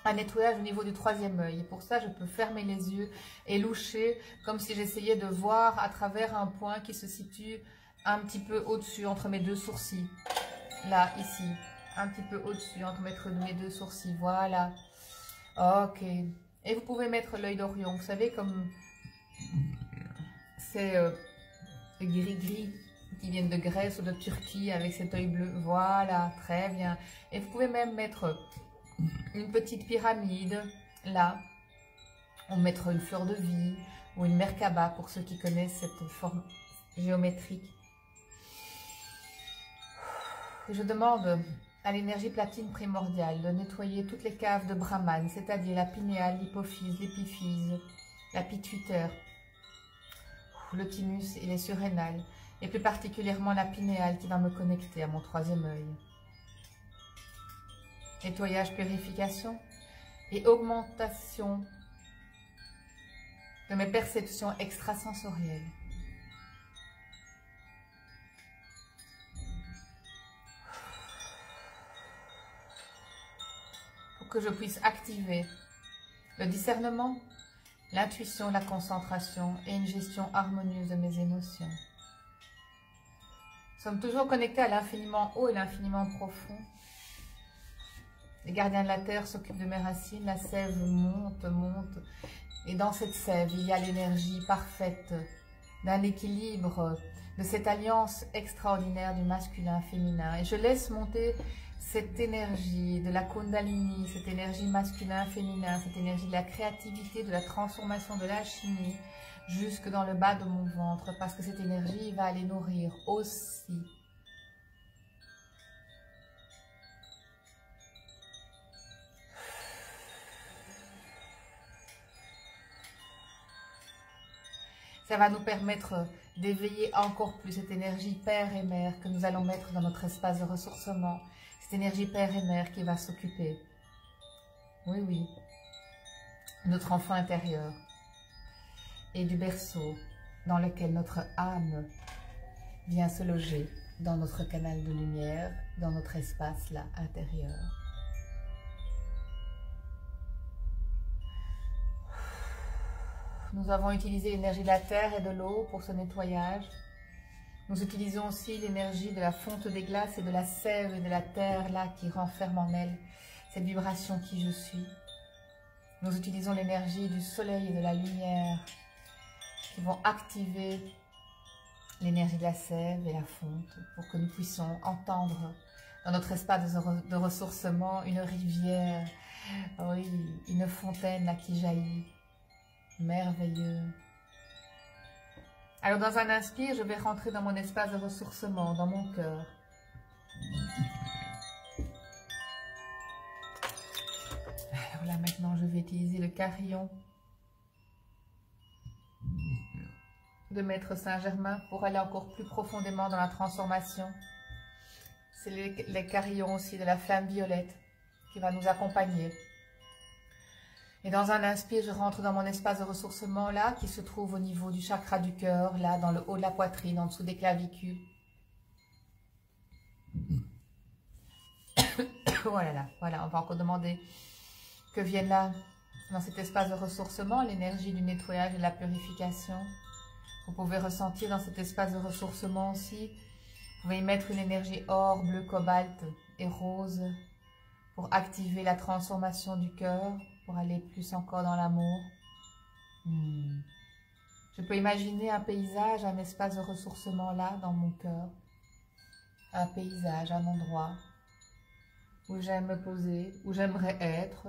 un nettoyage au niveau du troisième œil. Et pour ça, je peux fermer les yeux et loucher comme si j'essayais de voir à travers un point qui se situe un petit peu au-dessus, entre mes deux sourcils. Là, ici, un petit peu au-dessus, entre mes deux sourcils. Voilà. Ok. Et vous pouvez mettre l'œil d'Orion, vous savez, comme... C'est gris-gris qui viennent de Grèce ou de Turquie avec cet œil bleu. Voilà, très bien. Et vous pouvez même mettre une petite pyramide là, ou mettre une fleur de vie ou une Merkaba pour ceux qui connaissent cette forme géométrique. Et je demande à l'énergie platine primordiale de nettoyer toutes les caves de Brahman, c'est-à-dire la pinéale, l'hypophyse, l'épiphyse, la pituitaire, le thymus et les surrénales, et plus particulièrement la pinéale qui va me connecter à mon troisième œil. Nettoyage, purification et augmentation de mes perceptions extrasensorielles. Pour que je puisse activer le discernement, l'intuition, la concentration et une gestion harmonieuse de mes émotions. Nous sommes toujours connectés à l'infiniment haut et l'infiniment profond. Les gardiens de la terre s'occupent de mes racines, la sève monte, monte. Et dans cette sève, il y a l'énergie parfaite d'un équilibre, de cette alliance extraordinaire du masculin-féminin. Et je laisse monter cette énergie de la Kundalini, cette énergie masculin-féminin, cette énergie de la créativité, de la transformation, de l'alchimie, jusque dans le bas de mon ventre, parce que cette énergie va aller nourrir aussi ça va nous permettre d'éveiller encore plus cette énergie père et mère que nous allons mettre dans notre espace de ressourcement. Cette énergie père et mère qui va s'occuper, oui, oui, de notre enfant intérieur et du berceau dans lequel notre âme vient se loger dans notre canal de lumière, dans notre espace là intérieur. Nous avons utilisé l'énergie de la terre et de l'eau pour ce nettoyage. Nous utilisons aussi l'énergie de la fonte des glaces et de la sève et de la terre là qui renferme en elle cette vibration qui je suis. Nous utilisons l'énergie du soleil et de la lumière qui vont activer l'énergie de la sève et la fonte pour que nous puissions entendre dans notre espace de ressourcement une rivière, oui, une fontaine là qui jaillit. Merveilleux. Alors dans un inspire, je vais rentrer dans mon espace de ressourcement, dans mon cœur. Là maintenant, je vais utiliser le carillon de Maître Saint-Germain pour aller encore plus profondément dans la transformation. C'est les carillons aussi de la flamme violette qui va nous accompagner. Et dans un inspire, je rentre dans mon espace de ressourcement là, qui se trouve au niveau du chakra du cœur, là dans le haut de la poitrine, en dessous des clavicules. Voilà, voilà, on va encore demander que vienne là, dans cet espace de ressourcement, l'énergie du nettoyage et de la purification. Vous pouvez ressentir dans cet espace de ressourcement aussi, vous pouvez y mettre une énergie or, bleu, cobalt et rose pour activer la transformation du cœur, pour aller plus encore dans l'amour. Je peux imaginer un paysage, un espace de ressourcement là, dans mon cœur. Un paysage, un endroit où j'aime me poser, où j'aimerais être,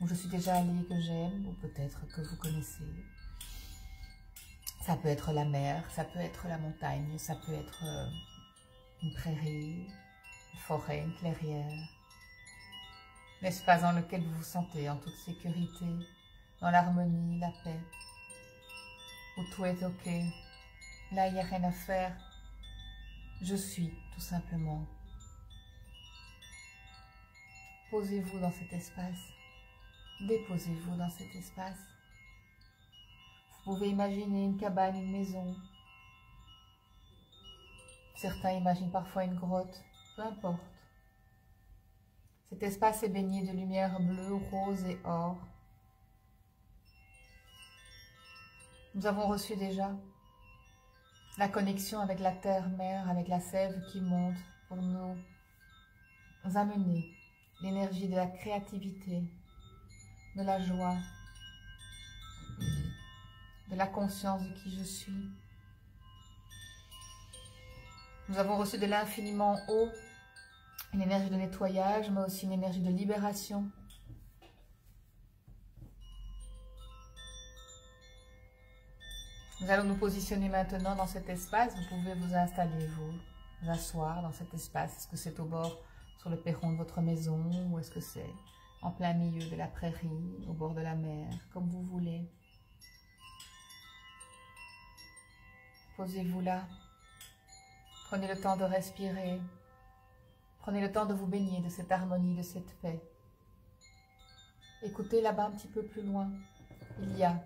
où je suis déjà allée, que j'aime, ou peut-être que vous connaissez. Ça peut être la mer, ça peut être la montagne, ça peut être une prairie, une forêt, une clairière. L'espace dans lequel vous vous sentez en toute sécurité, dans l'harmonie, la paix, où tout est ok. Là, il n'y a rien à faire. Je suis, tout simplement. Posez-vous dans cet espace. Déposez-vous dans cet espace. Vous pouvez imaginer une cabane, une maison. Certains imaginent parfois une grotte, peu importe. Cet espace est baigné de lumière bleue, rose et or. Nous avons reçu déjà la connexion avec la terre-mère, avec la sève qui monte pour nous amener l'énergie de la créativité, de la joie, de la conscience de qui je suis. Nous avons reçu de l'infiniment haut une énergie de nettoyage, mais aussi une énergie de libération. Nous allons nous positionner maintenant dans cet espace. Vous pouvez vous installer, vous asseoir dans cet espace. Est-ce que c'est au bord, sur le perron de votre maison, ou est-ce que c'est en plein milieu de la prairie, au bord de la mer, comme vous voulez. Posez-vous là. Prenez le temps de respirer. Prenez le temps de vous baigner de cette harmonie, de cette paix. Écoutez là-bas un petit peu plus loin. Il y a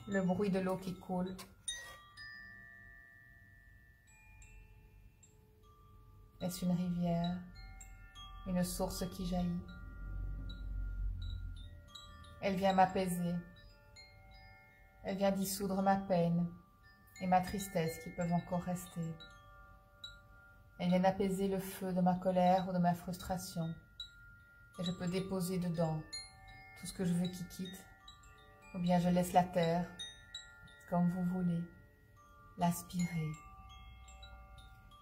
le bruit de l'eau qui coule. Est-ce une rivière, une source qui jaillit? Elle vient m'apaiser. Elle vient dissoudre ma peine et ma tristesse qui peuvent encore rester. Elle vient apaiser le feu de ma colère ou de ma frustration. Et je peux déposer dedans tout ce que je veux qui quitte. Ou bien je laisse la terre, comme vous voulez, l'aspirer.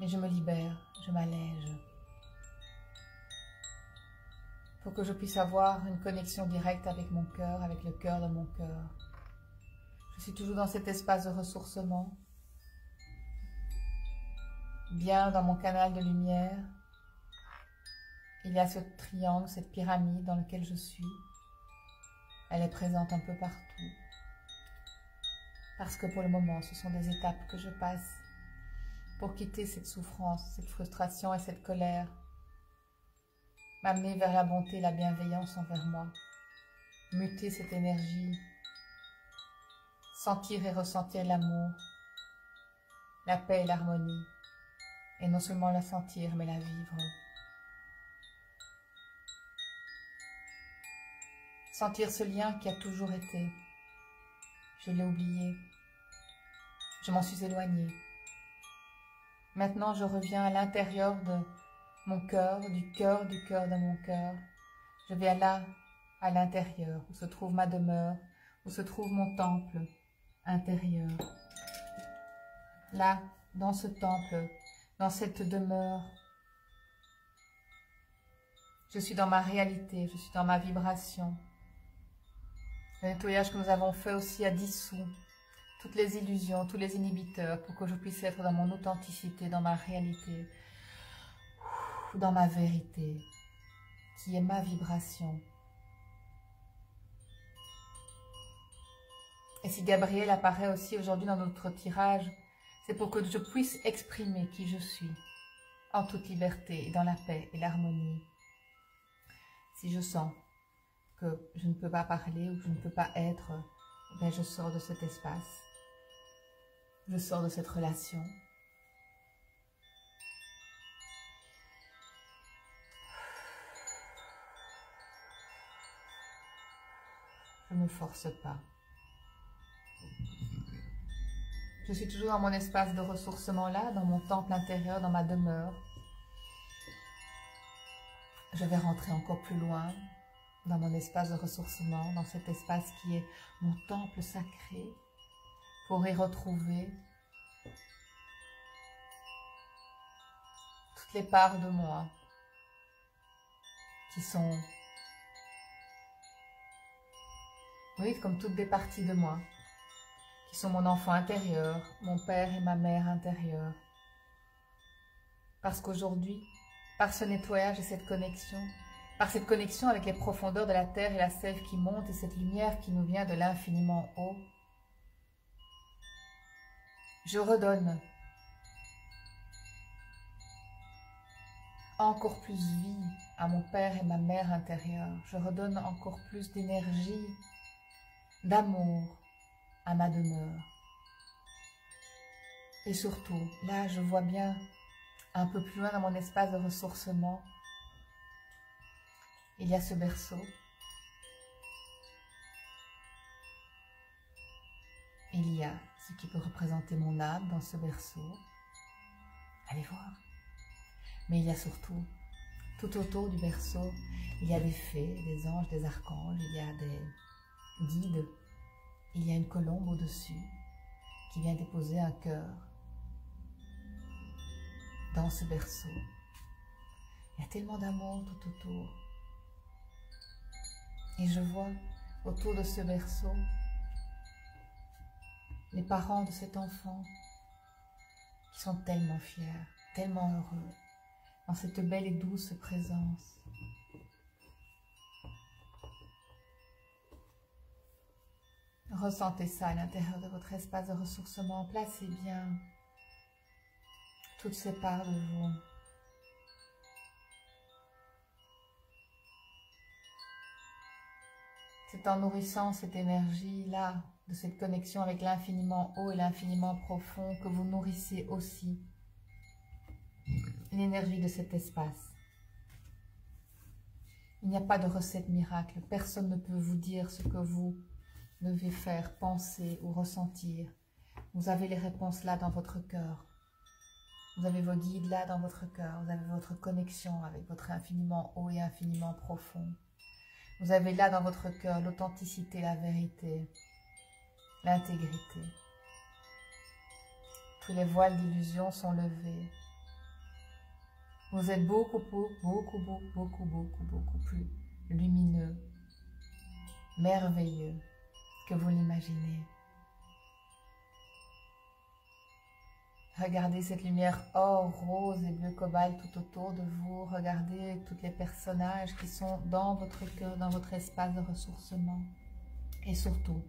Mais je me libère, je m'allège. Pour que je puisse avoir une connexion directe avec mon cœur, avec le cœur de mon cœur. Je suis toujours dans cet espace de ressourcement. Bien dans mon canal de lumière, il y a ce triangle, cette pyramide dans laquelle je suis. Elle est présente un peu partout. Parce que pour le moment, ce sont des étapes que je passe pour quitter cette souffrance, cette frustration et cette colère. M'amener vers la bonté, la bienveillance envers moi. Muter cette énergie. Sentir et ressentir l'amour, la paix et l'harmonie. Et non seulement la sentir, mais la vivre. Sentir ce lien qui a toujours été. Je l'ai oublié. Je m'en suis éloignée. Maintenant, je reviens à l'intérieur de mon cœur, du cœur de mon cœur. Je vais là, à l'intérieur, où se trouve ma demeure, où se trouve mon temple intérieur. Là, dans ce temple, dans cette demeure, je suis dans ma réalité, je suis dans ma vibration. Le nettoyage que nous avons fait aussi a dissous toutes les illusions, tous les inhibiteurs pour que je puisse être dans mon authenticité, dans ma réalité, dans ma vérité. qui est ma vibration. Et si Gabriel apparaît aussi aujourd'hui dans notre tirage, c'est pour que je puisse exprimer qui je suis, en toute liberté, dans la paix et l'harmonie. Si je sens que je ne peux pas parler ou que je ne peux pas être, ben je sors de cet espace. Je sors de cette relation. Je ne me force pas. Je suis toujours dans mon espace de ressourcement là, dans mon temple intérieur, dans ma demeure. Je vais rentrer encore plus loin dans mon espace de ressourcement, dans cet espace qui est mon temple sacré, pour y retrouver toutes les parts de moi qui sont, oui, comme toutes des parties de moi, qui sont mon enfant intérieur, mon père et ma mère intérieurs. Parce qu'aujourd'hui, par ce nettoyage et cette connexion, par cette connexion avec les profondeurs de la terre et la sève qui monte et cette lumière qui nous vient de l'infiniment haut, je redonne encore plus vie à mon père et ma mère intérieurs. Je redonne encore plus d'énergie, d'amour à ma demeure. Et surtout, là, je vois bien un peu plus loin dans mon espace de ressourcement, il y a ce berceau. Il y a ce qui peut représenter mon âme dans ce berceau. Allez voir. Mais il y a surtout, tout autour du berceau, il y a des fées, des anges, des archanges, il y a des guides. Il y a une colombe au-dessus qui vient déposer un cœur dans ce berceau. Il y a tellement d'amour tout autour. Et je vois autour de ce berceau les parents de cet enfant qui sont tellement fiers, tellement heureux dans cette belle et douce présence. Ressentez ça à l'intérieur de votre espace de ressourcement. Placez bien toutes ces parts de vous. C'est en nourrissant cette énergie-là, de cette connexion avec l'infiniment haut et l'infiniment profond, que vous nourrissez aussi l'énergie de cet espace. Il n'y a pas de recette miracle. Personne ne peut vous dire ce que vous devez faire, penser ou ressentir. Vous avez les réponses là dans votre cœur. Vous avez vos guides là dans votre cœur. Vous avez votre connexion avec votre infiniment haut et infiniment profond. Vous avez là dans votre cœur l'authenticité, la vérité, l'intégrité. Tous les voiles d'illusion sont levés. Vous êtes beaucoup plus lumineux, merveilleux que vous l'imaginez. Regardez cette lumière or, rose et bleu cobalt tout autour de vous. Regardez tous les personnages qui sont dans votre cœur, dans votre espace de ressourcement. Et surtout,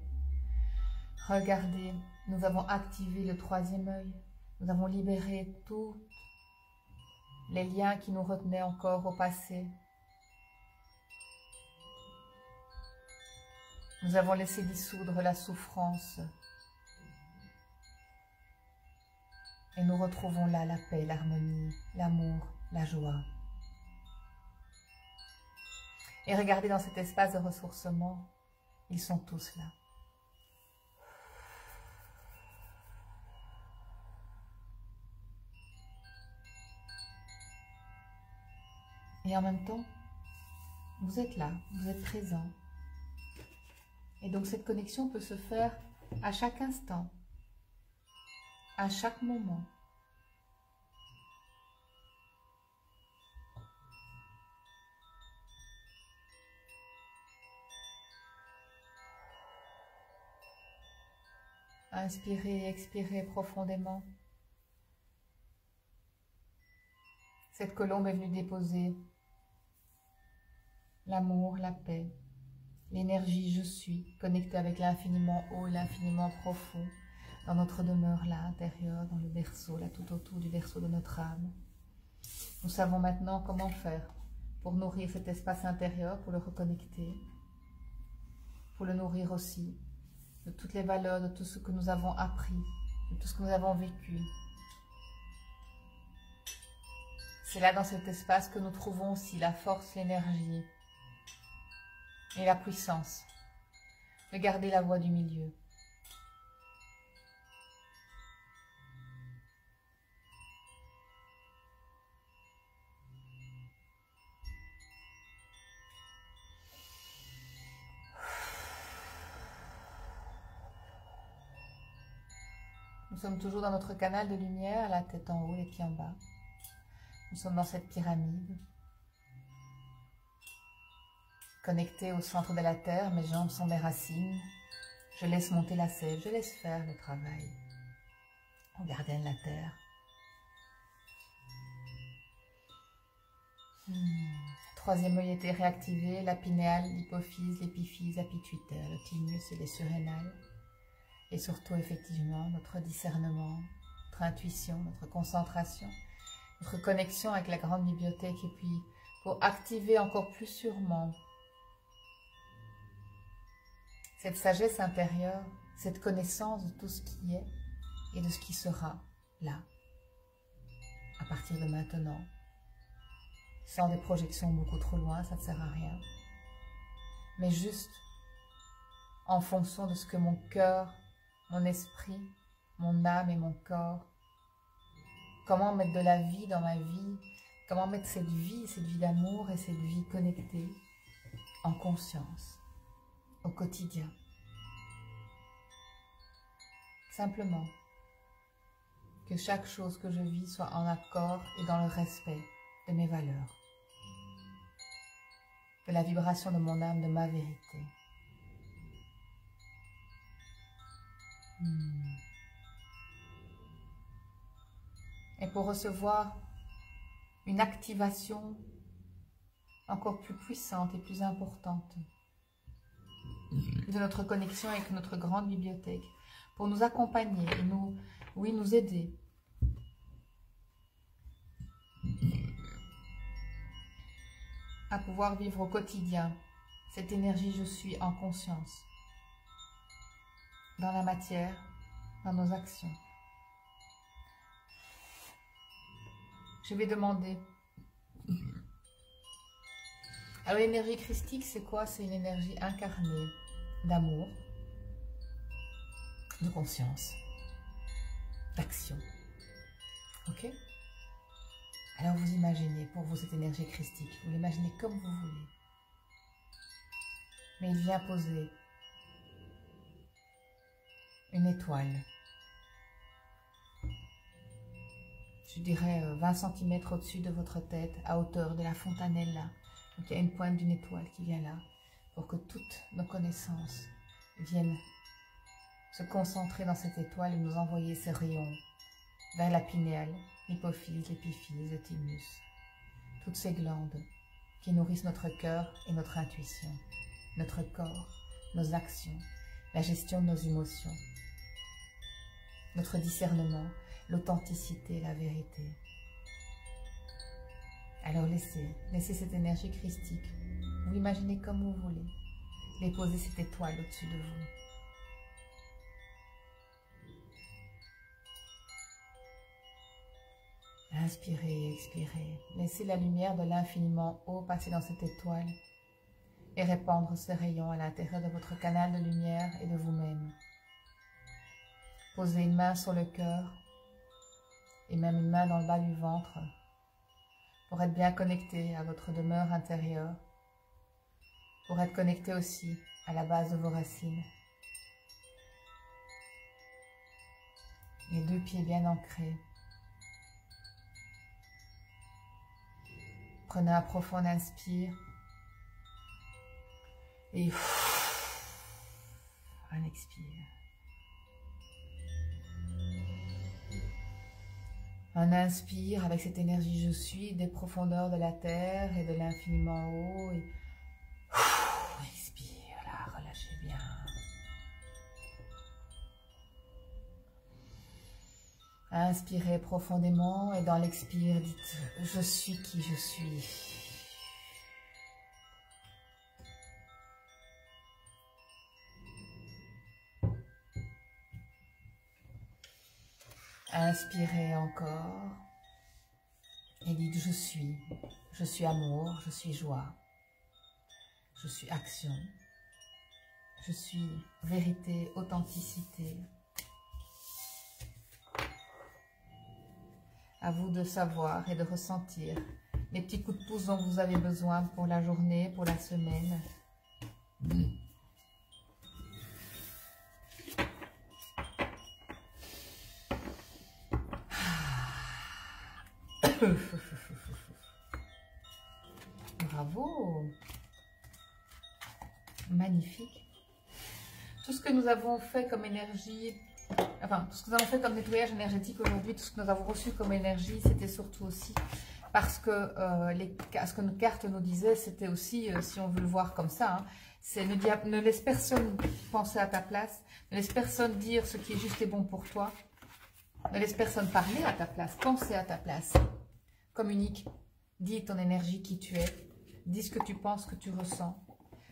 regardez, nous avons activé le troisième œil. Nous avons libéré tous les liens qui nous retenaient encore au passé. Nous avons laissé dissoudre la souffrance. Et nous retrouvons là la paix, l'harmonie, l'amour, la joie. Et regardez dans cet espace de ressourcement, ils sont tous là. Et en même temps, vous êtes là, vous êtes présent. Et donc cette connexion peut se faire à chaque instant, à chaque moment. Inspirez, expirez profondément. Cette colombe est venue déposer l'amour, la paix, l'énergie je suis, connectée avec l'infiniment haut et l'infiniment profond, dans notre demeure là, intérieure, dans le berceau, là tout autour du berceau de notre âme. Nous savons maintenant comment faire pour nourrir cet espace intérieur, pour le reconnecter, pour le nourrir aussi de toutes les valeurs, de tout ce que nous avons appris, de tout ce que nous avons vécu. C'est là dans cet espace que nous trouvons aussi la force, l'énergie et la puissance de garder la voie du milieu. Nous sommes toujours dans notre canal de lumière, la tête en haut, les pieds en bas. Nous sommes dans cette pyramide, connectés au centre de la terre, mes jambes sont mes racines. Je laisse monter la sève, je laisse faire le travail. Au gardien de la terre. Troisième œil était réactivé, la pinéale, l'hypophyse, l'épiphyse, la pituitaire, le thymus et les surrénales. Et surtout, effectivement, notre discernement, notre intuition, notre concentration, notre connexion avec la grande bibliothèque, et puis pour activer encore plus sûrement cette sagesse intérieure, cette connaissance de tout ce qui est et de ce qui sera là, à partir de maintenant, sans des projections beaucoup trop loin, ça ne sert à rien, mais juste en fonction de ce que mon cœur, mon esprit, mon âme et mon corps, comment mettre de la vie dans ma vie, comment mettre cette vie d'amour et cette vie connectée en conscience, au quotidien. Simplement, que chaque chose que je vis soit en accord et dans le respect de mes valeurs, de la vibration de mon âme, de ma vérité. Et pour recevoir une activation encore plus puissante et plus importante de notre connexion avec notre grande bibliothèque, pour nous accompagner et nous aider à pouvoir vivre au quotidien cette énergie je suis en conscience, dans la matière, dans nos actions. Je vais demander. Alors l'énergie christique, c'est quoi? C'est une énergie incarnée d'amour, de conscience, d'action. Ok? Alors vous imaginez pour vous cette énergie christique, vous l'imaginez comme vous voulez. Mais il vient poser une étoile, je dirais 20 cm au-dessus de votre tête, à hauteur de la fontanelle là. Donc il y a une pointe d'une étoile qui vient là, pour que toutes nos connaissances viennent se concentrer dans cette étoile et nous envoyer ces rayons vers la pinéale, l'hypophyse, l'épiphyse, le thymus. Toutes ces glandes qui nourrissent notre cœur et notre intuition, notre corps, nos actions, la gestion de nos émotions, notre discernement, l'authenticité, la vérité. Alors laissez cette énergie christique, vous l'imaginez comme vous voulez, déposez cette étoile au-dessus de vous. Inspirez, expirez, laissez la lumière de l'infiniment haut passer dans cette étoile et répandre ses rayons à l'intérieur de votre canal de lumière et de vous-même. Posez une main sur le cœur et même une main dans le bas du ventre pour être bien connecté à votre demeure intérieure, pour être connecté aussi à la base de vos racines. Les deux pieds bien ancrés. Prenez un profond inspire et un expire. Un inspire avec cette énergie je suis des profondeurs de la terre et de l'infiniment haut et Inspirez profondément et dans l'expire, dites « Je suis qui je suis ». Inspirez encore et dites « Je suis amour, je suis joie, je suis action, je suis vérité, authenticité ». À vous de savoir et de ressentir les petits coups de pouce dont vous avez besoin pour la journée, pour la semaine. Bravo. Magnifique. Tout ce que nous avons fait comme énergie, enfin, tout ce que nous avons fait comme nettoyage énergétique aujourd'hui, tout ce que nous avons reçu comme énergie, c'était surtout aussi parce que ce que nos cartes nous disaient, c'était aussi, si on veut le voir comme ça, hein, c'est ne laisse personne penser à ta place, ne laisse personne dire ce qui est juste et bon pour toi, ne laisse personne parler à ta place, penser à ta place. Communique, dis ton énergie, qui tu es, dis ce que tu penses, ce que tu ressens,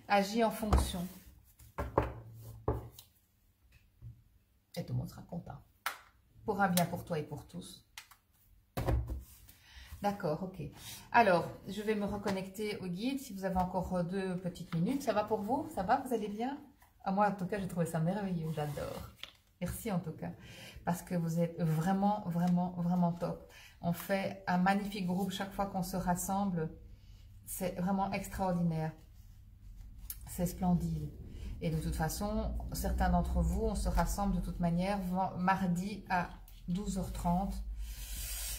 agis en fonction. Et tout le monde sera content. Pour un bien pour toi et pour tous. D'accord, ok. Alors, je vais me reconnecter au guide si vous avez encore 2 petites minutes. Ça va pour vous? Ça va? Vous allez bien? Moi, en tout cas, j'ai trouvé ça merveilleux. J'adore. Merci en tout cas. Parce que vous êtes vraiment, vraiment, vraiment top. On fait un magnifique groupe chaque fois qu'on se rassemble. C'est vraiment extraordinaire. C'est splendide. Et de toute façon, certains d'entre vous, on se rassemble de toute manière mardi à 12h30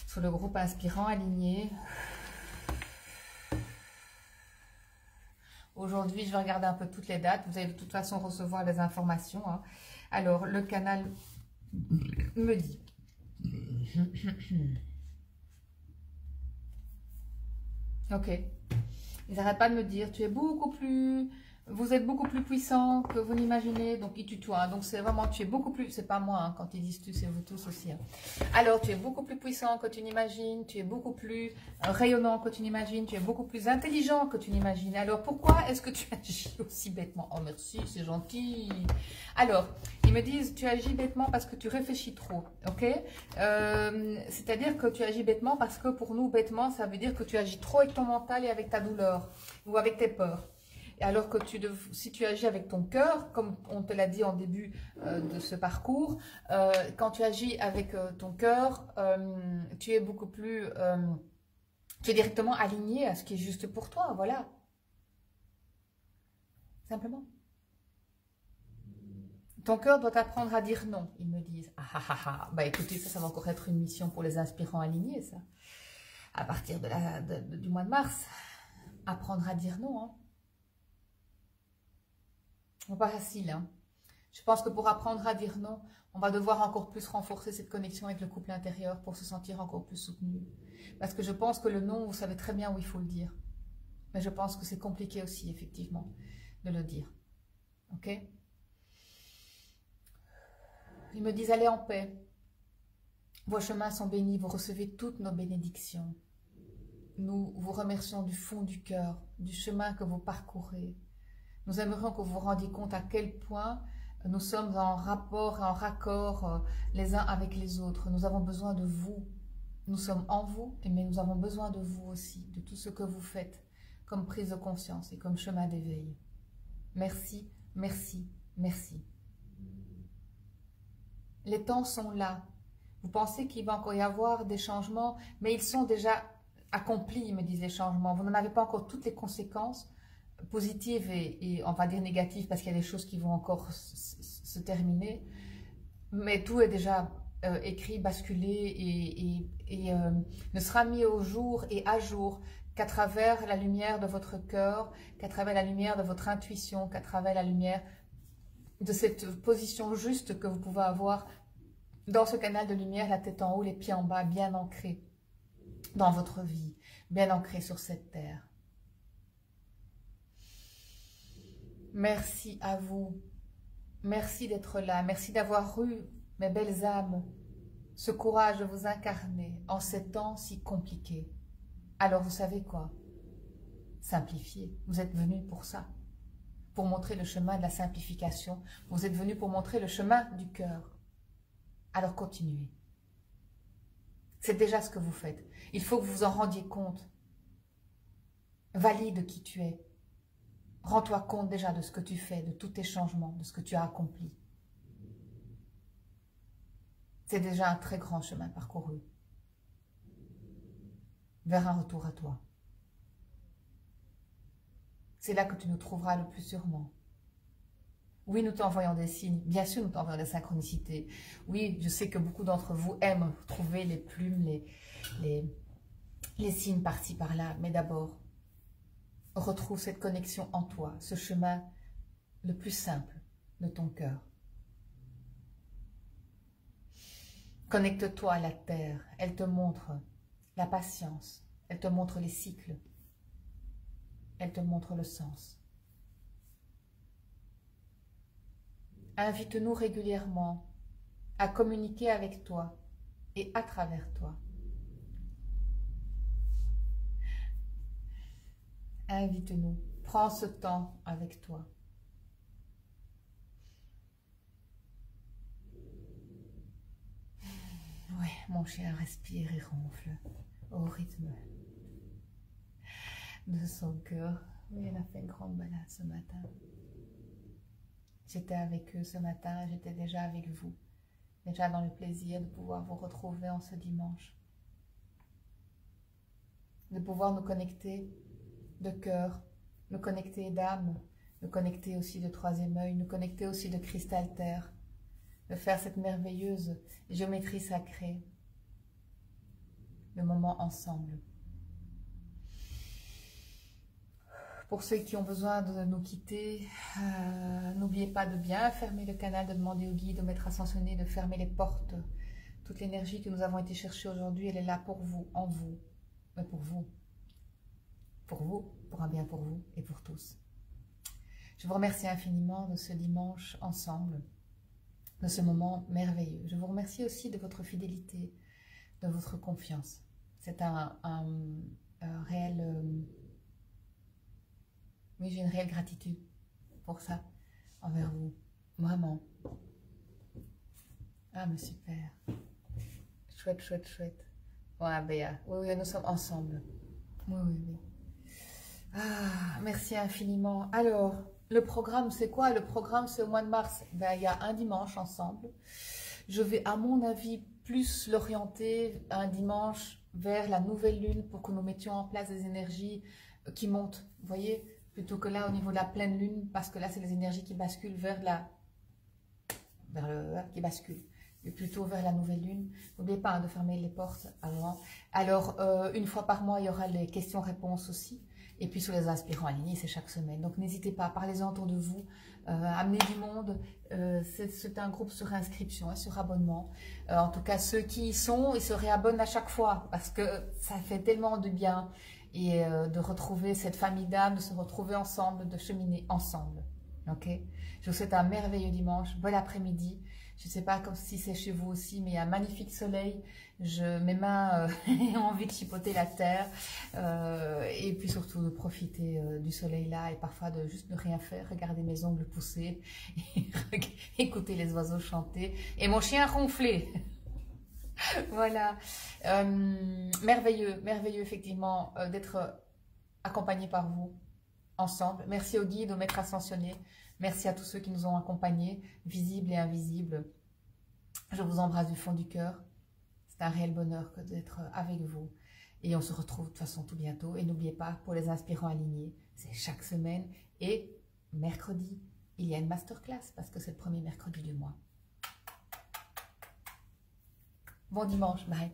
sur le groupe Inspirant Aligné. Aujourd'hui, je vais regarder un peu toutes les dates. Vous allez de toute façon recevoir les informations, hein. Alors, le canal me dit... Ok. Ils n'arrêtent pas de me dire, tu es beaucoup plus... Vous êtes beaucoup plus puissant que vous l'imaginez, donc ils tutoient. Donc c'est vraiment, tu es beaucoup plus, c'est pas moi, hein, quand ils disent tu, c'est vous tous aussi. Hein. Alors tu es beaucoup plus puissant que tu n'imagines, tu es beaucoup plus rayonnant que tu n'imagines, tu es beaucoup plus intelligent que tu n'imagines. Alors pourquoi est-ce que tu agis aussi bêtement? Oh merci, c'est gentil. Alors, ils me disent, tu agis bêtement parce que tu réfléchis trop, ok? C'est-à-dire que tu agis bêtement parce que pour nous, bêtement, ça veut dire que tu agis trop avec ton mental et avec ta douleur ou avec tes peurs. Alors que si tu agis avec ton cœur, comme on te l'a dit en début de ce parcours, quand tu agis avec ton cœur, tu es beaucoup plus... tu es directement aligné à ce qui est juste pour toi, voilà. Simplement. Ton cœur doit apprendre à dire non, ils me disent. Ah ah ah ah. Bah écoutez, ça va encore être une mission pour les inspirants alignés, ça. À partir du mois de mars. Apprendre à dire non, hein. Pas facile, hein. Je pense que pour apprendre à dire non, on va devoir encore plus renforcer cette connexion avec le couple intérieur pour se sentir encore plus soutenu. Parce que je pense que le non, vous savez très bien où il faut le dire. Mais je pense que c'est compliqué aussi, effectivement, de le dire. Ok? Ils me disent, allez en paix. Vos chemins sont bénis, vous recevez toutes nos bénédictions. Nous vous remercions du fond du cœur, du chemin que vous parcourez. Nous aimerions que vous vous rendiez compte à quel point nous sommes en rapport et en raccord les uns avec les autres. Nous avons besoin de vous. Nous sommes en vous, mais nous avons besoin de vous aussi, de tout ce que vous faites comme prise de conscience et comme chemin d'éveil. Merci, merci, merci. Les temps sont là. Vous pensez qu'il va encore y avoir des changements, mais ils sont déjà accomplis, me disent les changements. Vous n'en avez pas encore toutes les conséquences positives et on va dire négatives parce qu'il y a des choses qui vont encore se terminer. Mais tout est déjà écrit, basculé et ne sera mis au jour et à jour qu'à travers la lumière de votre cœur, qu'à travers la lumière de votre intuition, qu'à travers la lumière de cette position juste que vous pouvez avoir dans ce canal de lumière, la tête en haut, les pieds en bas, bien ancrés dans votre vie, bien ancrés sur cette terre. Merci à vous. Merci d'être là. Merci d'avoir eu, mes belles âmes, ce courage de vous incarner en ces temps si compliqués. Alors vous savez quoi? Simplifiez. Vous êtes venus pour ça. Pour montrer le chemin de la simplification. Vous êtes venus pour montrer le chemin du cœur. Alors continuez. C'est déjà ce que vous faites. Il faut que vous vous en rendiez compte. Valide qui tu es. Rends-toi compte déjà de ce que tu fais, de tous tes changements, de ce que tu as accompli. C'est déjà un très grand chemin parcouru vers un retour à toi. C'est là que tu nous trouveras le plus sûrement. Oui, nous t'envoyons des signes. Bien sûr, nous t'envoyons des synchronicités. Oui, je sais que beaucoup d'entre vous aiment trouver les plumes, les signes par-ci, par-là. Mais d'abord, retrouve cette connexion en toi, ce chemin le plus simple de ton cœur. Connecte-toi à la terre. Elle te montre la patience. Elle te montre les cycles. Elle te montre le sens. Invite-nous régulièrement à communiquer avec toi et à travers toi. Invite-nous. Prends ce temps avec toi. Oui, mon chien respire et ronfle au rythme de son cœur. Oui, il a fait une grande balade ce matin. J'étais avec eux ce matin, j'étais déjà avec vous. Déjà dans le plaisir de pouvoir vous retrouver en ce dimanche. De pouvoir nous connecter de cœur, nous connecter d'âme, nous connecter aussi de troisième œil, nous connecter aussi de cristal terre. De faire cette merveilleuse géométrie sacrée. Le moment ensemble. Pour ceux qui ont besoin de nous quitter, n'oubliez pas de bien fermer le canal, de demander au guide, au maître ascensionné, de fermer les portes. Toute l'énergie que nous avons été chercher aujourd'hui, elle est là pour vous, en vous, mais pour vous. Pour vous, pour un bien pour vous et pour tous. Je vous remercie infiniment de ce dimanche ensemble, de ce moment merveilleux. Je vous remercie aussi de votre fidélité, de votre confiance. C'est un réel... oui, j'ai une réelle gratitude pour ça, envers vous. Vraiment. Ah, mais super. Chouette, chouette, chouette. Ouais, Béa. Oui, oui, nous sommes ensemble. Oui, oui, oui. Ah, merci infiniment. Alors, le programme, c'est quoi? Le programme, c'est au mois de mars. Ben, il y a un dimanche ensemble. Je vais, à mon avis, plus l'orienter un dimanche vers la nouvelle lune pour que nous mettions en place des énergies qui montent. Vous voyez? Plutôt que là, au niveau de la pleine lune, parce que là, c'est les énergies qui basculent vers qui basculent. Et plutôt vers la nouvelle lune. N'oubliez pas hein, de fermer les portes avant. Alors, une fois par mois, il y aura les questions-réponses aussi. Et puis sur les inspirants alignés, c'est chaque semaine. Donc n'hésitez pas, parlez-en autour de vous, amenez du monde. C'est un groupe sur inscription, hein, sur abonnement. En tout cas, ceux qui y sont, ils se réabonnent à chaque fois parce que ça fait tellement de bien. Et de retrouver cette famille d'âmes, de se retrouver ensemble, de cheminer ensemble. Ok? Je vous souhaite un merveilleux dimanche, bon après-midi. Je ne sais pas comme si c'est chez vous aussi, mais il y a un magnifique soleil. Mes mains ont envie de chipoter la terre. Et puis surtout de profiter du soleil là et parfois de juste ne rien faire, regarder mes ongles pousser, et écouter les oiseaux chanter et mon chien ronfler. Voilà. Merveilleux, merveilleux effectivement d'être accompagné par vous ensemble. Merci au guide, au maître ascensionné. Merci à tous ceux qui nous ont accompagnés, visibles et invisibles. Je vous embrasse du fond du cœur. C'est un réel bonheur d'être avec vous. Et on se retrouve de toute façon tout bientôt. Et n'oubliez pas, pour les inspirants alignés, c'est chaque semaine. Et mercredi, il y a une masterclass parce que c'est le premier mercredi du mois. Bon dimanche, bye.